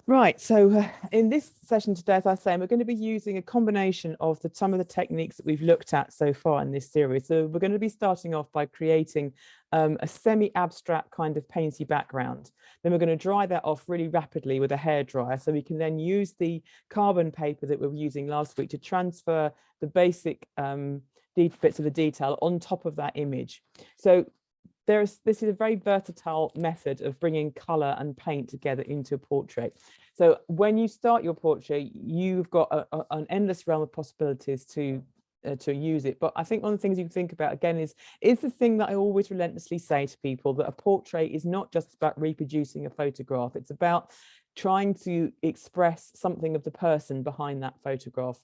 Right, so in this session today, as I say, we're going to be using a combination of some of the techniques that we've looked at so far in this series. So we're going to be starting off by creating a semi-abstract kind of painty background. Then we're going to dry that off really rapidly with a hairdryer, so we can then use the carbon paper that we were using last week to transfer the basic bits of the detail on top of that image. So this is a very versatile method of bringing color and paint together into a portrait. So when you start your portrait, you've got an endless realm of possibilities to use it. But I think one of the things you can think about again is the thing that I always relentlessly say to people, that a portrait is not just about reproducing a photograph. It's about trying to express something of the person behind that photograph.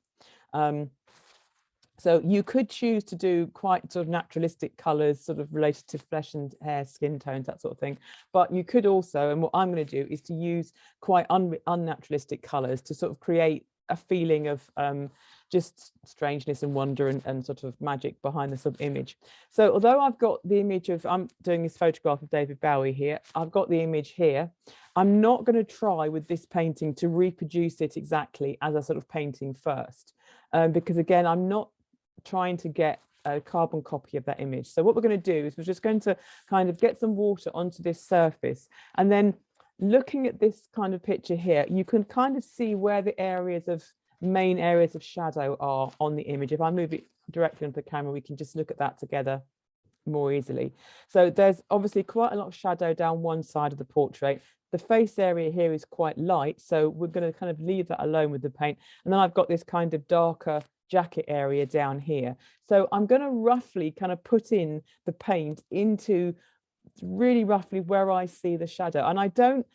So you could choose to do quite sort of naturalistic colors, sort of related to flesh and hair, skin tones, that sort of thing. But you could also, and what I'm going to do is to use quite unnaturalistic colors to sort of create a feeling of just strangeness and wonder and sort of magic behind the sort of image. So although I've got the image of, I'm doing this photograph of David Bowie here, I've got the image here. I'm not going to try with this painting to reproduce it exactly as a sort of painting first, because again, I'm not trying to get a carbon copy of that image. So what we're going to do is we're just going to kind of get some water onto this surface, and then looking at this kind of picture here, you can kind of see where the main areas of shadow are on the image. If I move it directly onto the camera, we can just look at that together more easily. So there's obviously quite a lot of shadow down one side of the portrait. The face area here is quite light, so we're going to kind of leave that alone with the paint. And then I've got this kind of darker jacket area down here. So I'm going to roughly kind of put in the paint into really roughly where I see the shadow. And I don't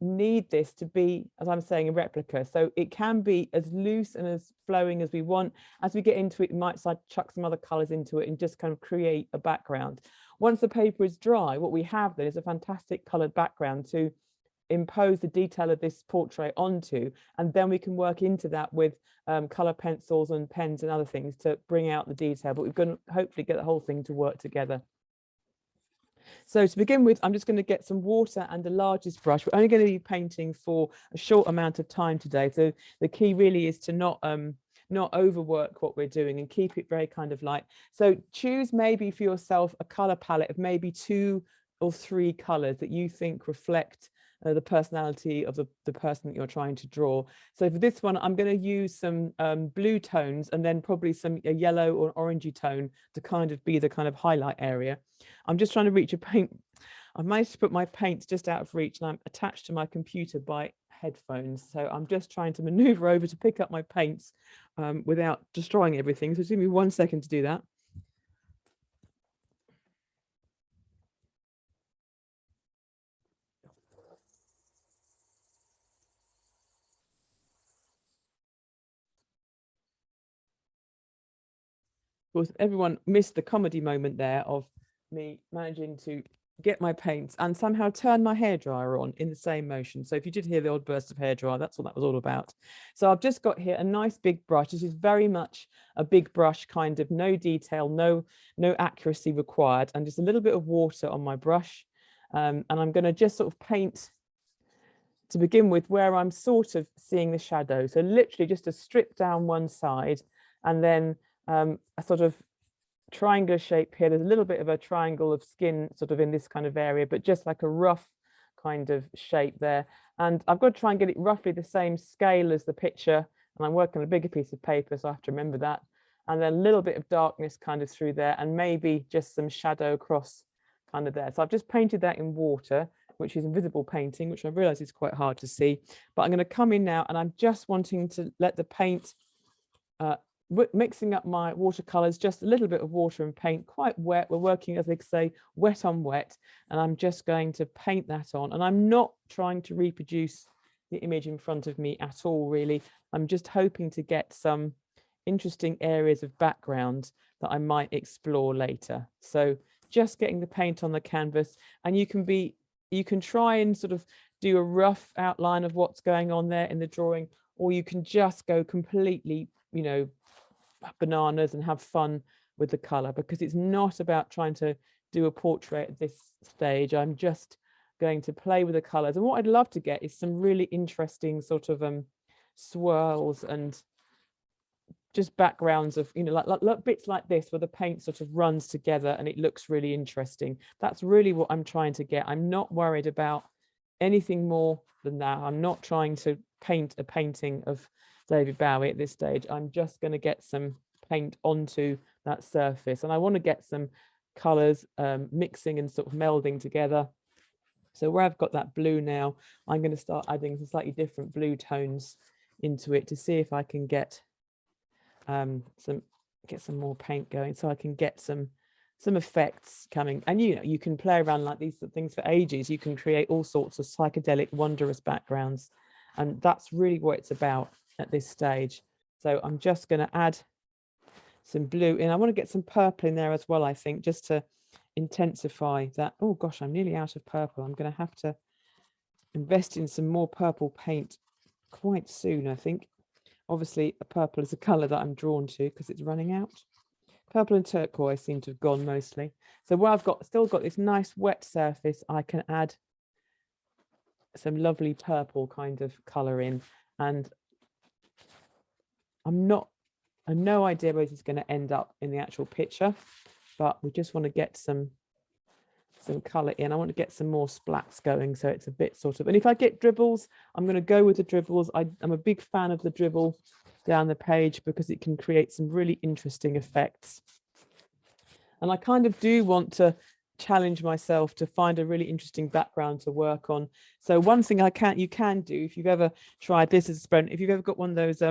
need this to be, as I'm saying, a replica. So it can be as loose and as flowing as we want. As we get into it, we might chuck some other colors into it and just kind of create a background. Once the paper is dry, what we have then is a fantastic colored background to impose the detail of this portrait onto, and then we can work into that with color pencils and pens and other things to bring out the detail. But we're going to hopefully get the whole thing to work together. So to begin with, I'm just going to get some water and the largest brush. We're only going to be painting for a short amount of time today, so the key really is to not overwork what we're doing and keep it very kind of light. So choose maybe for yourself a color palette of maybe 2 or 3 colors that you think reflect the personality of the person that you're trying to draw. So for this one, I'm going to use some blue tones and then probably a yellow or orangey tone to kind of be the kind of highlight area. I'm just trying to reach a paint. I've managed to put my paints just out of reach, and I'm attached to my computer by headphones. So I'm just trying to maneuver over to pick up my paints without destroying everything. So just give me 1 second to do that. Of course, everyone missed the comedy moment there of me managing to get my paints and somehow turn my hairdryer on in the same motion. So if you did hear the odd burst of hairdryer, that's what that was all about. So I've just got here a nice big brush. This is very much a big brush, kind of no detail, no accuracy required, and just a little bit of water on my brush. And I'm going to just sort of paint to begin with where I'm sort of seeing the shadow. So literally just to strip down one side, and then a sort of triangular shape here. There's a little bit of a triangle of skin sort of in this kind of area, but just like a rough kind of shape there. And I've got to try and get it roughly the same scale as the picture. And I'm working on a bigger piece of paper, so I have to remember that. And then a little bit of darkness kind of through there, and maybe just some shadow across kind of there. So I've just painted that in water, which is invisible painting, which I realize is quite hard to see. But I'm going to come in now, and I'm just wanting to let the paint mixing up my watercolors, just a little bit of water and paint, quite wet. We're working, as they say, wet on wet, and I'm just going to paint that on. And I'm not trying to reproduce the image in front of me at all, really. I'm just hoping to get some interesting areas of background that I might explore later. So just getting the paint on the canvas, and you can try and sort of do a rough outline of what's going on there in the drawing, or you can just go completely, bananas and have fun with the color, because it's not about trying to do a portrait at this stage. I'm just going to play with the colors. And what I'd love to get is some really interesting sort of swirls and just backgrounds of, you know, like bits like this where the paint sort of runs together and it looks really interesting. That's really what I'm trying to get. I'm not worried about anything more than that. I'm not trying to paint a painting of David Bowie at this stage. I'm just going to get some paint onto that surface, and I want to get some colors mixing and sort of melding together. So where I've got that blue now, I'm going to start adding some slightly different blue tones into it to see if I can get some more paint going, so I can get some effects coming. And you know, you can play around like these things for ages. You can create all sorts of psychedelic, wondrous backgrounds, and that's really what it's about at this stage. So I'm just going to add some blue in. I want to get some purple in there as well, I think, just to intensify that. Oh gosh, I'm nearly out of purple. I'm going to have to invest in some more purple paint quite soon, I think. Obviously, a purple is a color that I'm drawn to because it's running out. Purple and turquoise seem to have gone mostly. So where I've still got this nice wet surface, I can add some lovely purple kind of color in. And I've no idea where this is going to end up in the actual picture, but we just want to get some color in. I want to get some more splats going, so it's a bit sort of, and if I get dribbles, I'm going to go with the dribbles. I'm a big fan of the dribble down the page because it can create some really interesting effects. And I kind of do want to challenge myself to find a really interesting background to work on. So one thing you can do, if you've ever tried this as a experiment, if you've ever got one of those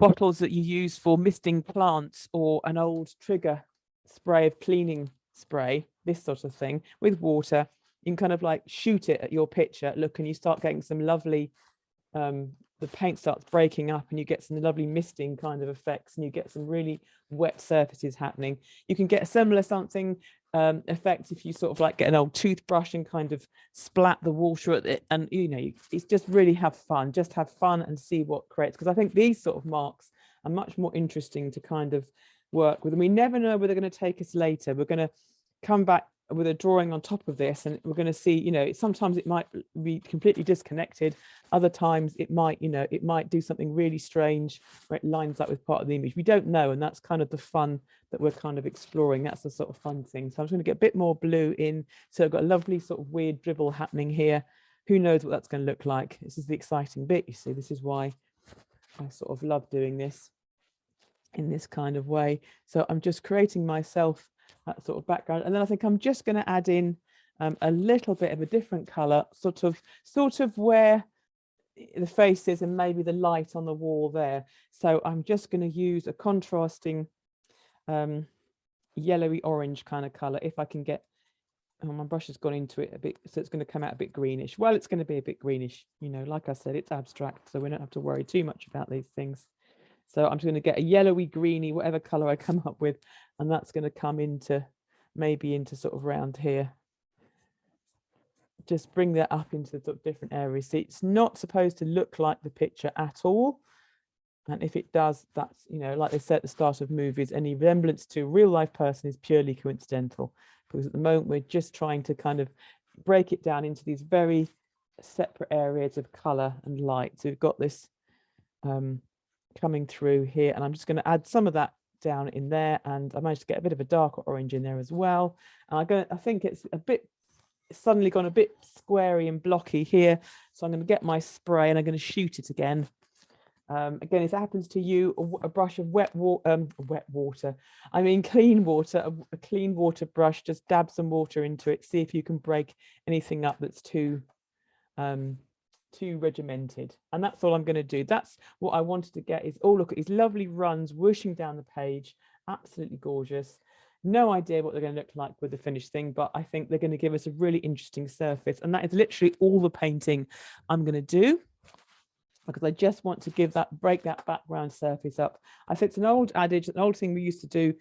bottles that you use for misting plants, or an old trigger spray of cleaning spray, this sort of thing, with water, you can kind of like shoot it at your picture, look, and you start getting some lovely, the paint starts breaking up and you get some lovely misting kind of effects, and you get some really wet surfaces happening. You can get a similar something effect if you sort of like get an old toothbrush and kind of splat the water at it, and you know, it's just really have fun and see what creates, because I think these sort of marks are much more interesting to kind of work with, and we never know where they're going to take us later. We're going to come back with a drawing on top of this, and we're going to see, you know, sometimes it might be completely disconnected, other times it might, you know, it might do something really strange where it lines up with part of the image. We don't know, and that's kind of the fun that we're kind of exploring. That's the sort of fun thing. So I'm just going to get a bit more blue in, so I've got a lovely sort of weird dribble happening here. Who knows what that's going to look like? This is the exciting bit, you see. This is why I sort of love doing this in this kind of way. So I'm just creating myself that sort of background, and then I think I'm just going to add in a little bit of a different color, sort of where the face is and maybe the light on the wall there. So I'm just going to use a contrasting yellowy orange kind of color, if I can get, oh, my brush has gone into it a bit, so it's going to come out a bit greenish. Well, it's going to be a bit greenish, you know, like I said, it's abstract, so we don't have to worry too much about these things. So I'm just going to get a yellowy, greeny, whatever color I come up with, and that's going to come into, maybe into sort of around here. Just bring that up into sort of different areas. See, it's not supposed to look like the picture at all. And if it does, that's, you know, like they said at the start of movies, any resemblance to a real life person is purely coincidental, because at the moment we're just trying to kind of break it down into these very separate areas of color and light. So we've got this coming through here, and I'm just going to add some of that down in there, and I managed to get a bit of a darker orange in there as well. And I think it's a bit, suddenly gone a bit squarey and blocky here, so I'm going to get my spray and I'm going to shoot it again. Again, if it happens to you, a brush of clean water, a clean water brush, just dab some water into it, see if you can break anything up that's too regimented. And that's all I'm going to do. That's what I wanted to get, is, oh, look at these lovely runs whooshing down the page, absolutely gorgeous. No idea what they're going to look like with the finished thing, but I think they're going to give us a really interesting surface, and that is literally all the painting I'm going to do, because I just want to break that background surface up. I think it's an old adage, an old thing we used to do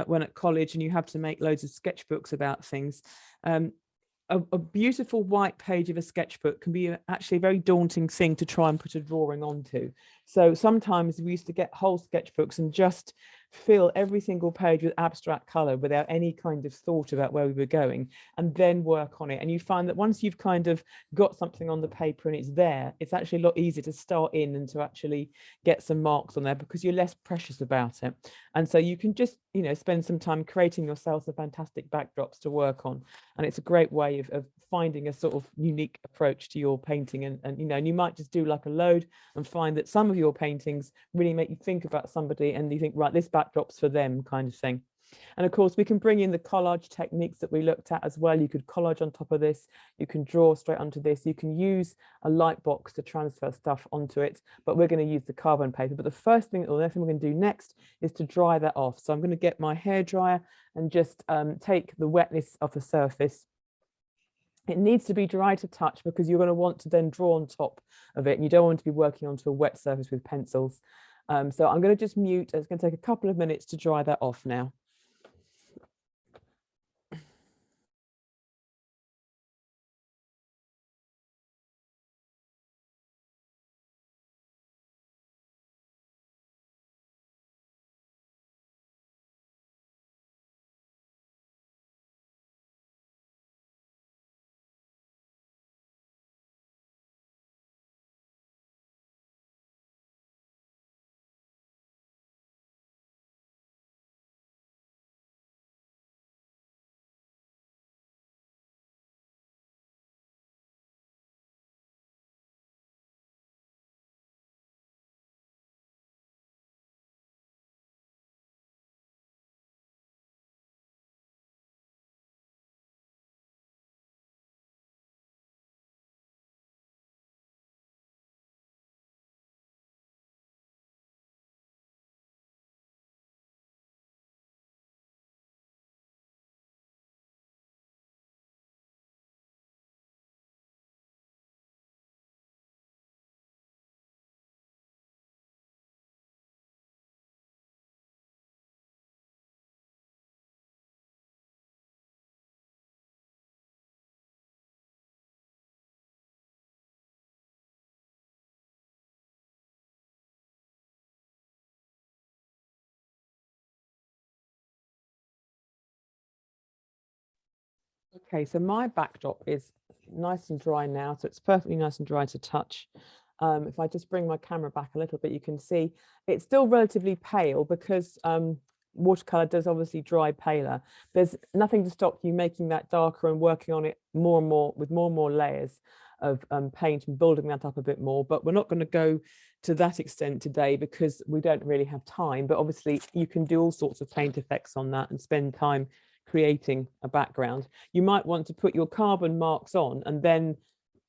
when at college, and you have to make loads of sketchbooks about things. A beautiful white page of a sketchbook can be actually a very daunting thing to try and put a drawing onto. So sometimes we used to get whole sketchbooks and just fill every single page with abstract color without any kind of thought about where we were going, and then work on it. And you find that once you've kind of got something on the paper and it's there, it's actually a lot easier to start in and to actually get some marks on there because you're less precious about it. And so you can just, you know, spend some time creating yourself some fantastic backdrops to work on. And it's a great way of finding a sort of unique approach to your painting. And you know, and you might just do like a load and find that some of your paintings really make you think about somebody and you think, right, this backdrop's for them, kind of thing. And of course, we can bring in the collage techniques that we looked at as well. You could collage on top of this. You can draw straight onto this. You can use a light box to transfer stuff onto it, but we're going to use the carbon paper. But the first thing, or the next thing we're going to do next is to dry that off. So I'm going to get my hairdryer and just take the wetness off the surface. It needs to be dry to touch because you're going to want to then draw on top of it. And you don't want to be working onto a wet surface with pencils. So I'm going to just mute. It's going to take a couple of minutes to dry that off now. Okay, so my backdrop is nice and dry now, so it's perfectly nice and dry to touch. If I just bring my camera back a little bit, you can see it's still relatively pale because watercolor does obviously dry paler. There's nothing to stop you making that darker and working on it more and more with more and more layers of paint and building that up a bit more, but we're not going to go to that extent today because we don't really have time. But obviously you can do all sorts of paint effects on that and spend time creating a background. You might want to put your carbon marks on and then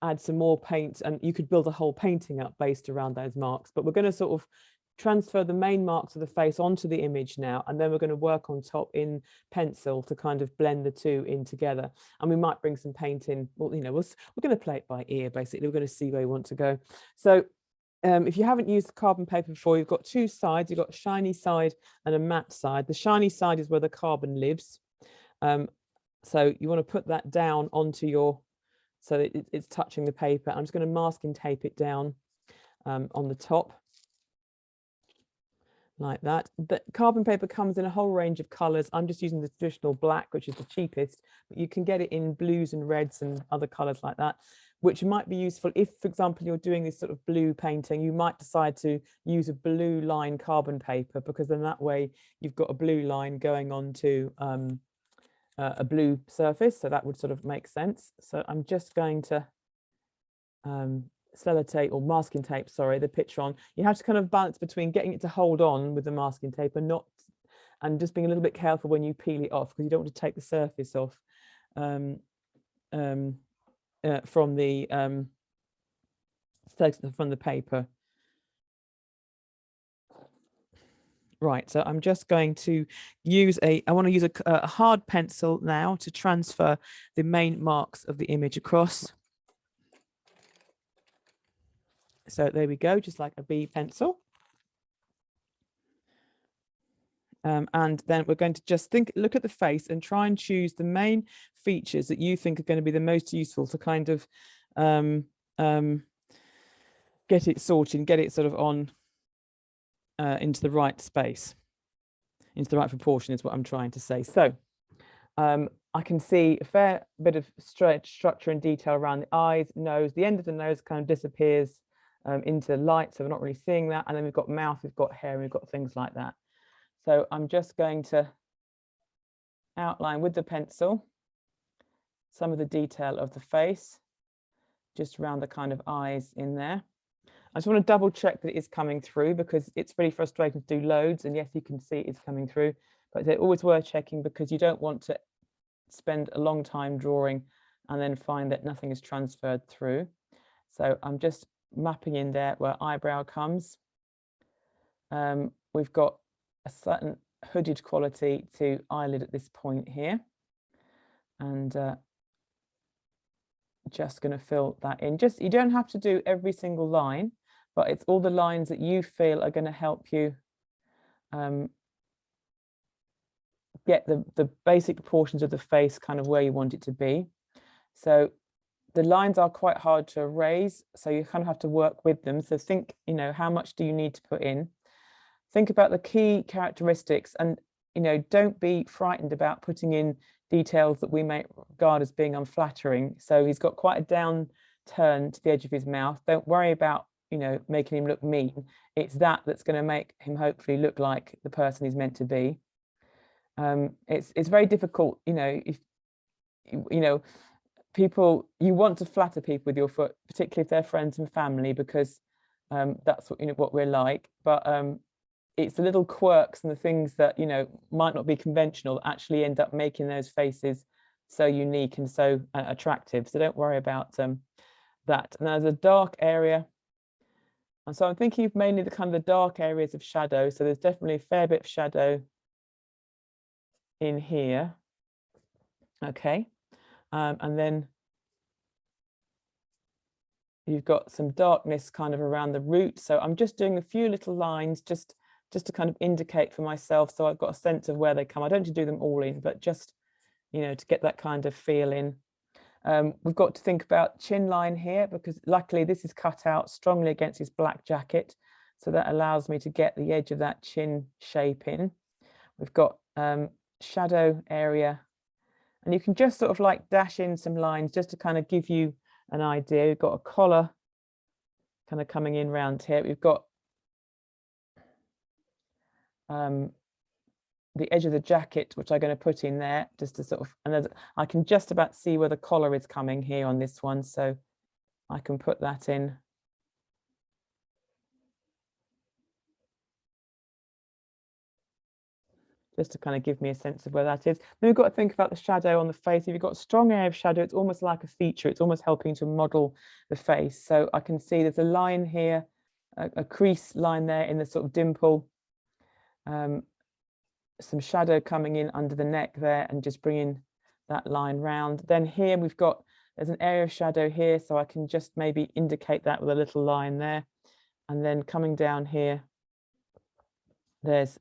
add some more paint, and you could build a whole painting up based around those marks. But we're going to sort of transfer the main marks of the face onto the image now, and then we're going to work on top in pencil to kind of blend the two in together. And we might bring some paint in. Well, you know, we're going to play it by ear, basically. We're going to see where we want to go. So if you haven't used the carbon paper before, you've got two sides. You've got a shiny side and a matte side. The shiny side is where the carbon lives. So you want to put that down onto your, so that it's touching the paper. I'm just going to masking tape it down on the top like that. The carbon paper comes in a whole range of colors. I'm just using the traditional black, which is the cheapest, but you can get it in blues and reds and other colors like that, which might be useful if, for example, you're doing this sort of blue painting. You might decide to use a blue line carbon paper, because then that way you've got a blue line going on to a blue surface, so that would sort of make sense. So I'm just going to sellotape or masking tape, sorry, the picture on. You have to kind of balance between getting it to hold on with the masking tape and just being a little bit careful when you peel it off, because you don't want to take the surface off from the paper. Right, so I'm just going to use I want to use a hard pencil now to transfer the main marks of the image across. So there we go, just like a B pencil. And then we're going to just look at the face and try and choose the main features that you think are going to be the most useful to kind of get it sorted and get it sort of on into the right space. into the right proportion is what I'm trying to say. So I can see a fair bit of structure and detail around the eyes, nose. The end of the nose kind of disappears into light, so we're not really seeing that. And then we've got mouth, we've got hair, and we've got things like that. So I'm just going to outline with the pencil some of the detail of the face, just around the kind of eyes in there. I just want to double check that it is coming through, because it's really frustrating to do loads, and yes, you can see it's coming through, but they're always worth checking, because you don't want to spend a long time drawing and then find that nothing is transferred through. So I'm just mapping in there where eyebrow comes. We've got a certain hooded quality to eyelid at this point here, and just going to fill that in. Just, you don't have to do every single line, but it's all the lines that you feel are going to help you get the basic proportions of the face kind of where you want it to be. So the lines are quite hard to erase, so you kind of have to work with them. So think, you know, how much do you need to put in? Think about the key characteristics, and, you know, don't be frightened about putting in details that we may regard as being unflattering. So he's got quite a down turn to the edge of his mouth. Don't worry about, you know, making him look mean. It's that's going to make him hopefully look like the person he's meant to be. It's very difficult, you know, if you know, people, you want to flatter people with your foot, particularly if they're friends and family, because that's what, you know, what we're like. But it's the little quirks and the things that, you know, might not be conventional that actually end up making those faces so unique and so attractive. So don't worry about that. And there's a dark area, and so I'm thinking of mainly the kind of the dark areas of shadow. So there's definitely a fair bit of shadow in here. Okay. And then you've got some darkness kind of around the root. So I'm just doing a few little lines just to kind of indicate for myself, so I've got a sense of where they come. I don't need to do them all in, but just, you know, to get that kind of feel in. We've got to think about chin line here, because luckily this is cut out strongly against his black jacket, so that allows me to get the edge of that chin shape in. We've got shadow area, and you can just sort of like dash in some lines just to kind of give you an idea. We've got a collar kind of coming in round here. We've got the edge of the jacket, which I'm going to put in there just to sort of, and I can just about see where the collar is coming here on this one, so I can put that in. Just to kind of give me a sense of where that is. Then we've got to think about the shadow on the face. If you've got a strong area of shadow, it's almost like a feature. It's almost helping to model the face. So I can see there's a line here, a crease line there in the sort of dimple. Some shadow coming in under the neck there, and just bringing that line round. Then here there's an area of shadow here, so I can just maybe indicate that with a little line there. And then coming down here, there's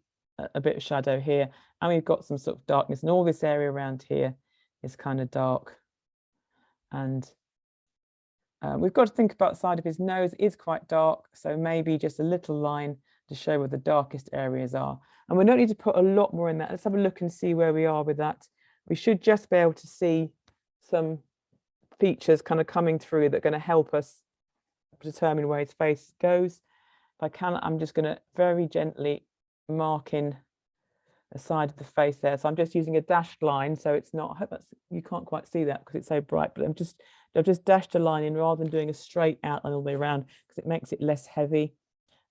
a bit of shadow here, and we've got some sort of darkness, and all this area around here is kind of dark. And we've got to think about the side of his nose. It is quite dark, so maybe just a little line to show where the darkest areas are. And we don't need to put a lot more in that. Let's have a look and see where we are with that. We should just be able to see some features kind of coming through that are going to help us determine where his face goes. If I can, I'm just going to very gently mark in the side of the face there. So I'm just using a dashed line, so it's not, I hope that's, you can't quite see that because it's so bright, but I've just dashed a line in rather than doing a straight outline all the way around, because it makes it less heavy.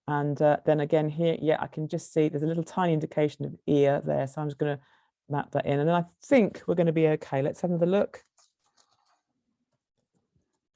And then again here, yeah, I can just see there's a little tiny indication of ear there, so I'm just going to map that in, and then I think we're going to be okay. Let's have another look.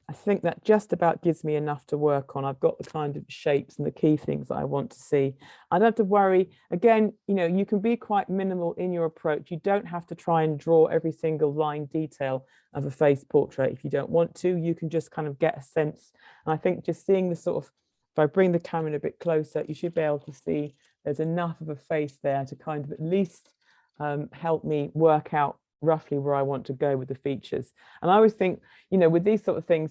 I think that just about gives me enough to work on. I've got the kind of shapes and the key things that I want to see. I don't have to worry. Again, you know, you can be quite minimal in your approach. You don't have to try and draw every single line detail of a face portrait. If you don't want to, you can just kind of get a sense. And I think just seeing the sort of, if I bring the camera in a bit closer, you should be able to see there's enough of a face there to kind of at least help me work out roughly where I want to go with the features. And I always think, you know, with these sort of things,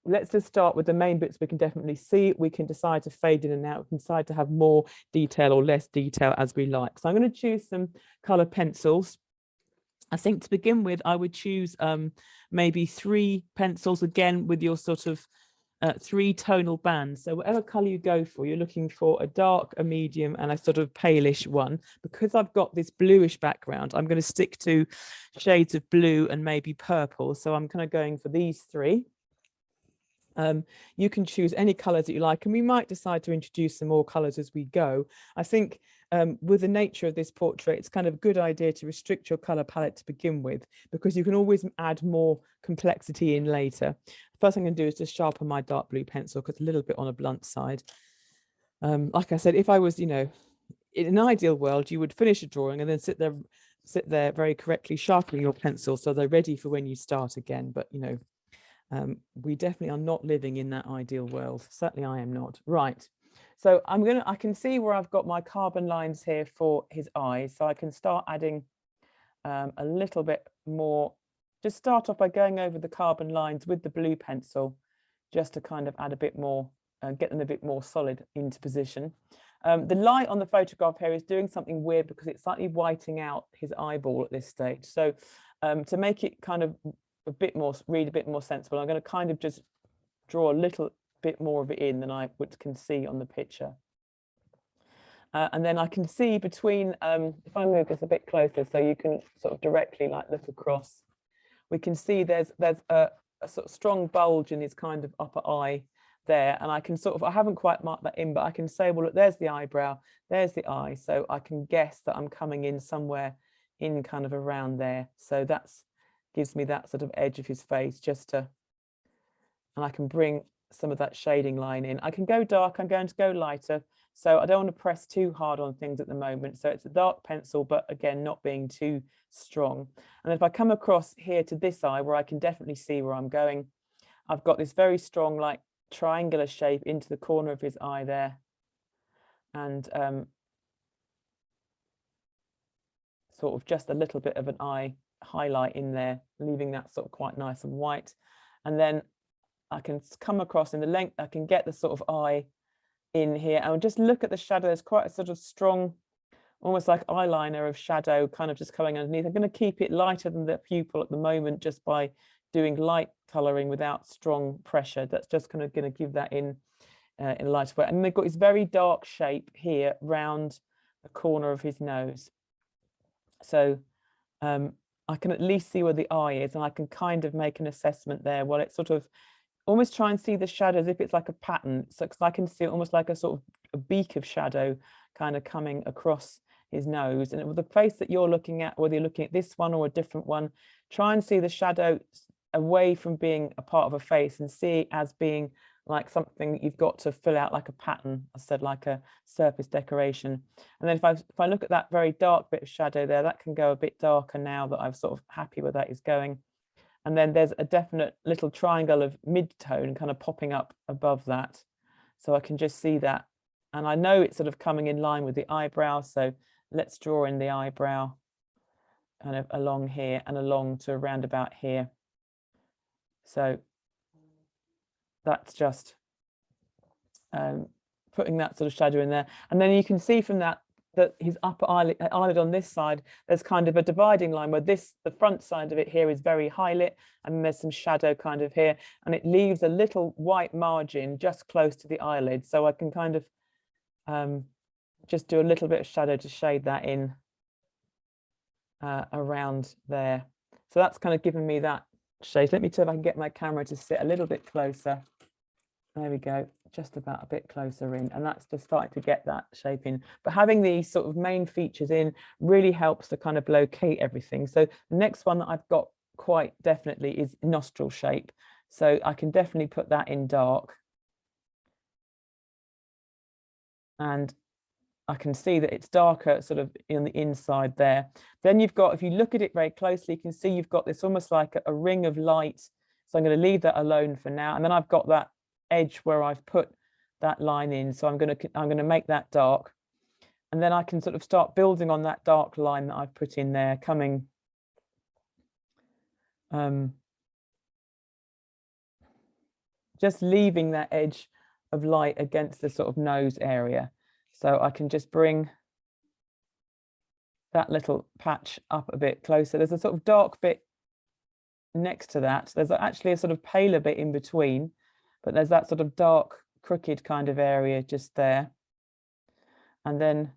let's just start with the main bits we can definitely see. We can decide to fade in and out. We can decide to have more detail or less detail as we like. So I'm going to choose some colour pencils. I think to begin with, I would choose maybe 3 pencils, again, with your sort of 3 tonal bands. So whatever colour you go for, you're looking for a dark, a medium, and a sort of palish one. Because I've got this bluish background, I'm going to stick to shades of blue and maybe purple. So I'm kind of going for these 3. You can choose any colours that you like, and we might decide to introduce some more colours as we go. I think with the nature of this portrait, it's kind of a good idea to restrict your colour palette to begin with, because you can always add more complexity in later. First thing I'm going to do is just sharpen my dark blue pencil, because it's a little bit on a blunt side. Like I said, if I was, you know, in an ideal world, you would finish a drawing and then sit there very correctly sharpening your pencil so they're ready for when you start again. But, you know, we definitely are not living in that ideal world. Certainly I am not. Right. So I can see where I've got my carbon lines here for his eyes. So I can start adding a little bit more. Just start off by going over the carbon lines with the blue pencil, just to kind of add a bit more, get them a bit more solid into position. The light on the photograph here is doing something weird because it's slightly whiting out his eyeball at this stage. So to make it kind of read a bit more sensible, I'm going to kind of just draw a little bit more of it in than I can see on the picture. And then I can see between, if I move this a bit closer so you can sort of directly like look across, we can see there's a sort of strong bulge in his kind of upper eye there. And I can sort of, I haven't quite marked that in, but I can say, well, look, there's the eyebrow, there's the eye. So I can guess that I'm coming in somewhere in kind of around there. So that's gives me that sort of edge of his face just to, and I can bring some of that shading line in. I can go dark, I'm going to go lighter. So I don't want to press too hard on things at the moment. So it's a dark pencil, but again, not being too strong. And if I come across here to this eye where I can definitely see where I'm going, I've got this very strong, like triangular shape into the corner of his eye there. And sort of just a little bit of an eye highlight in there, leaving that sort of quite nice and white. And then I can come across in the length, I can get the sort of eye in here and just look at the shadow. There's quite a sort of strong, almost like eyeliner of shadow kind of just coming underneath. I'm going to keep it lighter than the pupil at the moment just by doing light colouring without strong pressure. That's just kind of going to give that in a lighter way. And they've got this very dark shape here round the corner of his nose. So I can at least see where the eye is, and I can kind of make an assessment there. Well, it's sort of almost try and see the shadows if it's like a pattern. So because I can see almost like a sort of a beak of shadow kind of coming across his nose. And with the face that you're looking at, whether you're looking at this one or a different one, try and see the shadow away from being a part of a face and see it as being like something that you've got to fill out like a pattern, I said, like a surface decoration. And then if I look at that very dark bit of shadow there, that can go a bit darker now that I'm sort of happy where that is going. And then there's a definite little triangle of mid-tone kind of popping up above that. So I can just see that. And I know it's sort of coming in line with the eyebrow. So let's draw in the eyebrow kind of along here and along to around about here. So that's just putting that sort of shadow in there. And then you can see from that his upper eyelid on this side, there's kind of a dividing line where the front side of it here is very highlit, and then there's some shadow kind of here, and it leaves a little white margin just close to the eyelid. So I can kind of just do a little bit of shadow to shade that in around there. So that's kind of given me that shade. Let me see if I can get my camera to sit a little bit closer. There we go, just about a bit closer in, and that's just starting to get that shape in. But having these sort of main features in really helps to kind of locate everything. So the next one that I've got quite definitely is nostril shape. So I can definitely put that in dark. And I can see that it's darker sort of in the inside there. Then you've got, if you look at it very closely, you can see you've got this almost like a ring of light. So I'm going to leave that alone for now. And then I've got that edge where I've put that line in, so I'm going to make that dark, and then I can sort of start building on that dark line that I've put in there, coming just leaving that edge of light against the sort of nose area. So I can just bring that little patch up a bit closer. There's a sort of dark bit next to that. There's actually a sort of paler bit in between, but there's that sort of dark, crooked kind of area just there. And then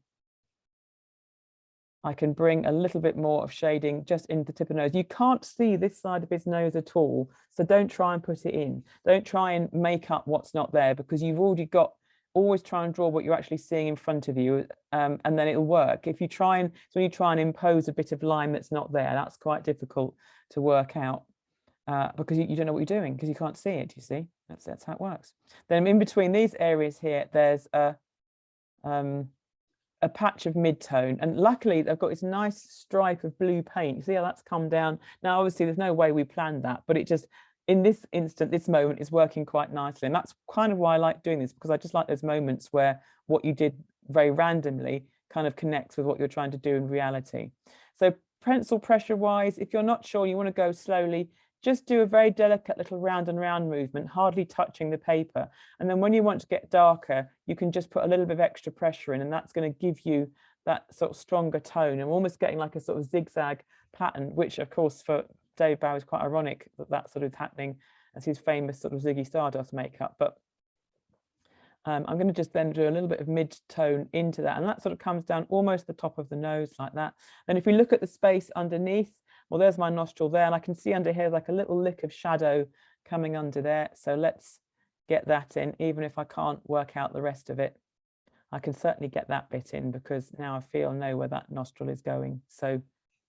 I can bring a little bit more of shading just in the tip of the nose. You can't see this side of his nose at all, so don't try and put it in. Don't try and make up what's not there, because you've already got, always try and draw what you're actually seeing in front of you, and then it'll work. If you try and, so when you try and impose a bit of line that's not there, that's quite difficult to work out, because you don't know what you're doing, because you can't see it, you see. That's how it works. Then in between these areas here, there's a patch of mid-tone, and luckily they've got this nice stripe of blue paint. You see how that's come down? Now obviously there's no way we planned that, but it just, in this instant, this moment is working quite nicely. And that's kind of why I like doing this, because I just like those moments where what you did very randomly kind of connects with what you're trying to do in reality. So pencil pressure wise, if you're not sure, you want to go slowly, just do a very delicate little round and round movement, hardly touching the paper. And then when you want to get darker, you can just put a little bit of extra pressure in, and that's going to give you that sort of stronger tone. And almost getting like a sort of zigzag pattern, which of course for Dave Bowie is quite ironic that that sort of happening as his famous sort of Ziggy Stardust makeup. But I'm going to just then do a little bit of mid-tone into that, and that sort of comes down almost the top of the nose like that. And if we look at the space underneath, well, there's my nostril there, and I can see under here like a little lick of shadow coming under there. So let's get that in, even if I can't work out the rest of it. I can certainly get that bit in, because now I know where that nostril is going. So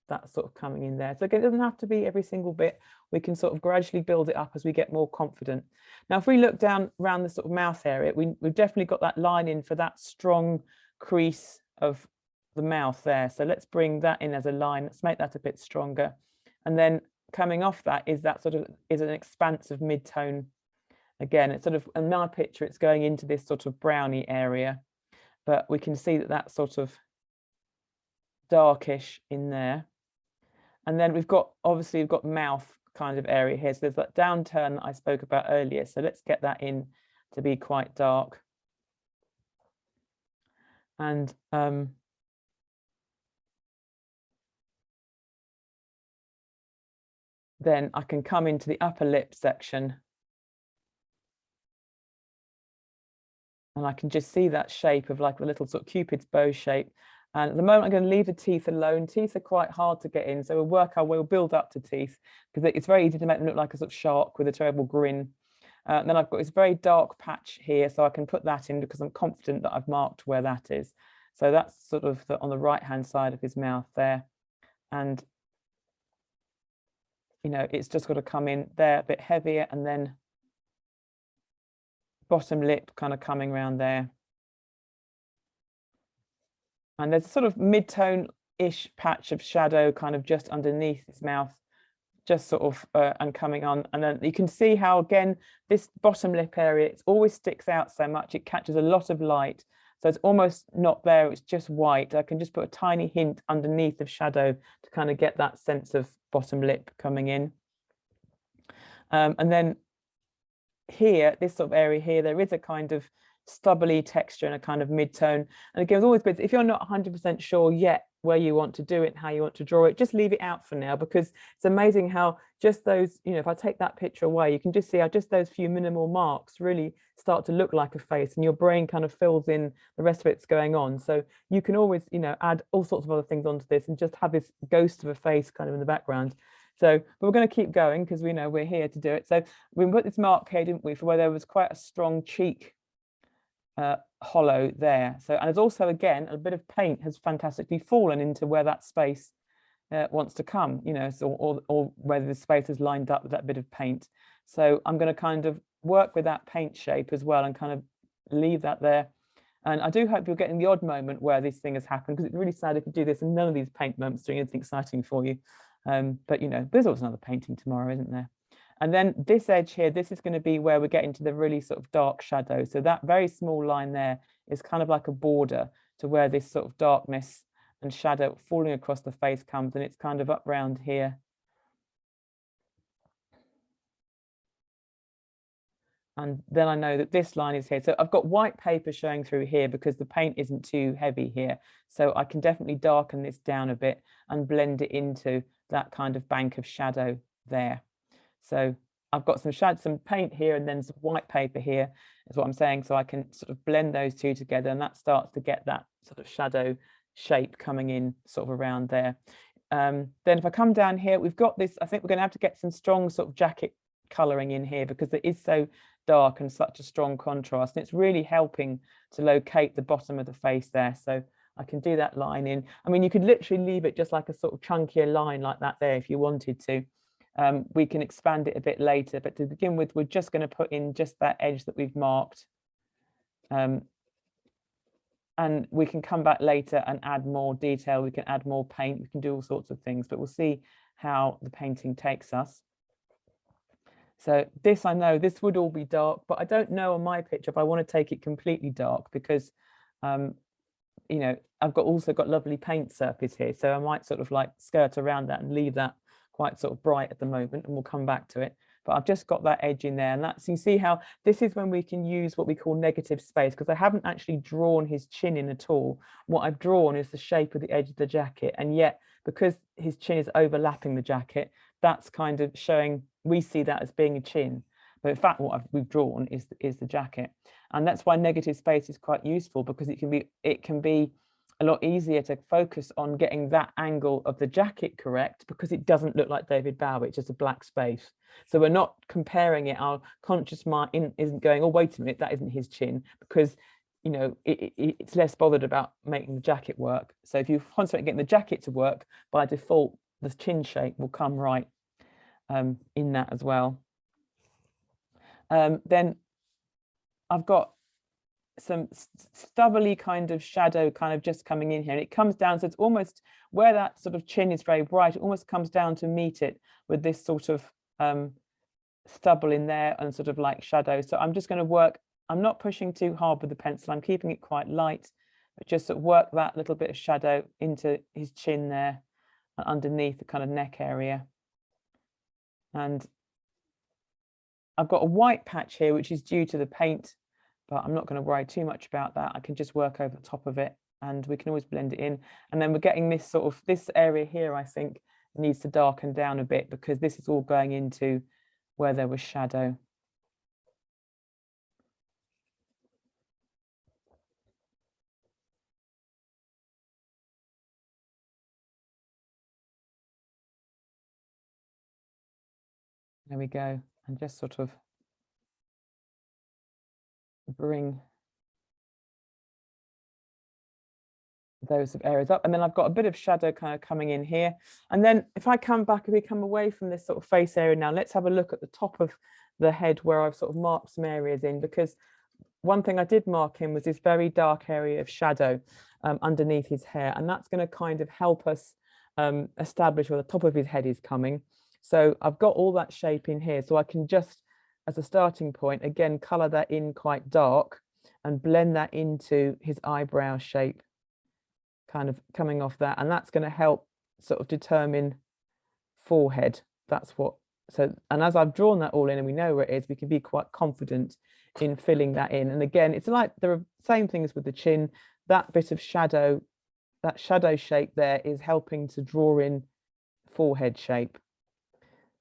that's sort of coming in there. So again, it doesn't have to be every single bit. We can sort of gradually build it up as we get more confident. Now, if we look down around the sort of mouth area, we've definitely got that line in for that strong crease of the mouth there. So let's bring that in as a line. Let's make that a bit stronger. And then coming off that is an expansive mid-tone. Again, it's sort of, in my picture, it's going into this sort of browny area, but we can see that that's sort of darkish in there. And then we've got mouth kind of area here. So there's that downturn that I spoke about earlier. So let's get that in to be quite dark. And then I can come into the upper lip section, and I can just see that shape of like a little sort of Cupid's bow shape. And at the moment, I'm going to leave the teeth alone. Teeth are quite hard to get in, so we'll build up to teeth, because it's very easy to make them look like a sort of shark with a terrible grin. And then I've got this very dark patch here, so I can put that in because I'm confident that I've marked where that is. So that's sort of on the right-hand side of his mouth there. And, you know, it's just got to come in there a bit heavier, and then bottom lip kind of coming around there. And there's a sort of mid-tone-ish patch of shadow kind of just underneath his mouth, just sort of, and coming on. And then you can see how, again, this bottom lip area, it always sticks out so much. It catches a lot of light. So it's almost not there, it's just white. I can just put a tiny hint underneath of shadow to kind of get that sense of bottom lip coming in. And then here, this sort of area here, there is a kind of stubbly texture and a kind of mid-tone. And again, always bits, if you're not 100% sure yet where you want to do it and how you want to draw it, just leave it out for now, because it's amazing how just those, you know, if I take that picture away, you can just see how just those few minimal marks really start to look like a face, and your brain kind of fills in the rest of it's going on. So you can always, you know, add all sorts of other things onto this and just have this ghost of a face kind of in the background. So, but we're going to keep going because we know we're here to do it. So we put this mark here, didn't we, for where there was quite a strong cheek hollow there. So, and there's also, again, a bit of paint has fantastically fallen into where that space wants to come, you know, so, or whether the space is lined up with that bit of paint. So I'm going to kind of work with that paint shape as well and kind of leave that there. And I do hope you're getting the odd moment where this thing has happened, because it's really sad if you do this and none of these paint moments doing anything exciting for you. But, you know, there's always another painting tomorrow, isn't there? And then this edge here, this is going to be where we get into the really sort of dark shadow. So that very small line there is kind of like a border to where this sort of darkness and shadow falling across the face comes, and it's kind of up round here. And then I know that this line is here. So I've got white paper showing through here because the paint isn't too heavy here. So I can definitely darken this down a bit and blend it into that kind of bank of shadow there. So I've got some paint here and then some white paper here is what I'm saying. So I can sort of blend those two together, and that starts to get that sort of shadow shape coming in sort of around there. Then if I come down here, we've got this, I think we're going to have to get some strong sort of jacket colouring in here because it is so dark and such a strong contrast, and it's really helping to locate the bottom of the face there. So I can do that line in. I mean, you could literally leave it just like a sort of chunkier line like that there if you wanted to. We can expand it a bit later, but to begin with, we're just going to put in just that edge that we've marked. And we can come back later and add more detail. We can add more paint. We can do all sorts of things, but we'll see how the painting takes us. So this, I know this would all be dark, but I don't know on my picture if I want to take it completely dark because, you know, I've also got lovely paint surface here. So I might sort of like skirt around that and leave that quite sort of bright at the moment, and we'll come back to it. But I've just got that edge in there, and that's, you see how this is when we can use what we call negative space, because I haven't actually drawn his chin in at all. What I've drawn is the shape of the edge of the jacket, and yet because his chin is overlapping the jacket, that's kind of showing, we see that as being a chin, but in fact what we've drawn is the jacket. And that's why negative space is quite useful, because it can be a lot easier to focus on getting that angle of the jacket correct, because it doesn't look like David Bowie, it's just a black space. So we're not comparing it, our conscious mind isn't going, oh, wait a minute, that isn't his chin, because, you know, it's less bothered about making the jacket work. So if you concentrate on getting the jacket to work, by default, the chin shape will come right in that as well. Then I've got some stubbly kind of shadow kind of just coming in here, and it comes down, so it's almost where that sort of chin is very bright, it almost comes down to meet it with this sort of stubble in there and sort of like shadow. So I'm just going to work, I'm not pushing too hard with the pencil, I'm keeping it quite light, but just sort of work that little bit of shadow into his chin there and underneath the kind of neck area. And I've got a white patch here which is due to the paint, but I'm not going to worry too much about that. I can just work over the top of it, and we can always blend it in. And then we're getting this sort of, this area here, I think needs to darken down a bit, because this is all going into where there was shadow. There we go. And just sort of bring those areas up, and then I've got a bit of shadow kind of coming in here. And then if I come back, if we come away from this sort of face area now, let's have a look at the top of the head where I've sort of marked some areas in, because one thing I did mark in was this very dark area of shadow underneath his hair, and that's going to kind of help us establish where the top of his head is coming. So I've got all that shape in here, so I can just, as a starting point, again color that in quite dark and blend that into his eyebrow shape, kind of coming off that, and that's going to help sort of determine forehead. That's what, so, and as I've drawn that all in and we know where it is, we can be quite confident in filling that in. And again, it's like the same things with the chin, that bit of shadow, that shadow shape there is helping to draw in forehead shape.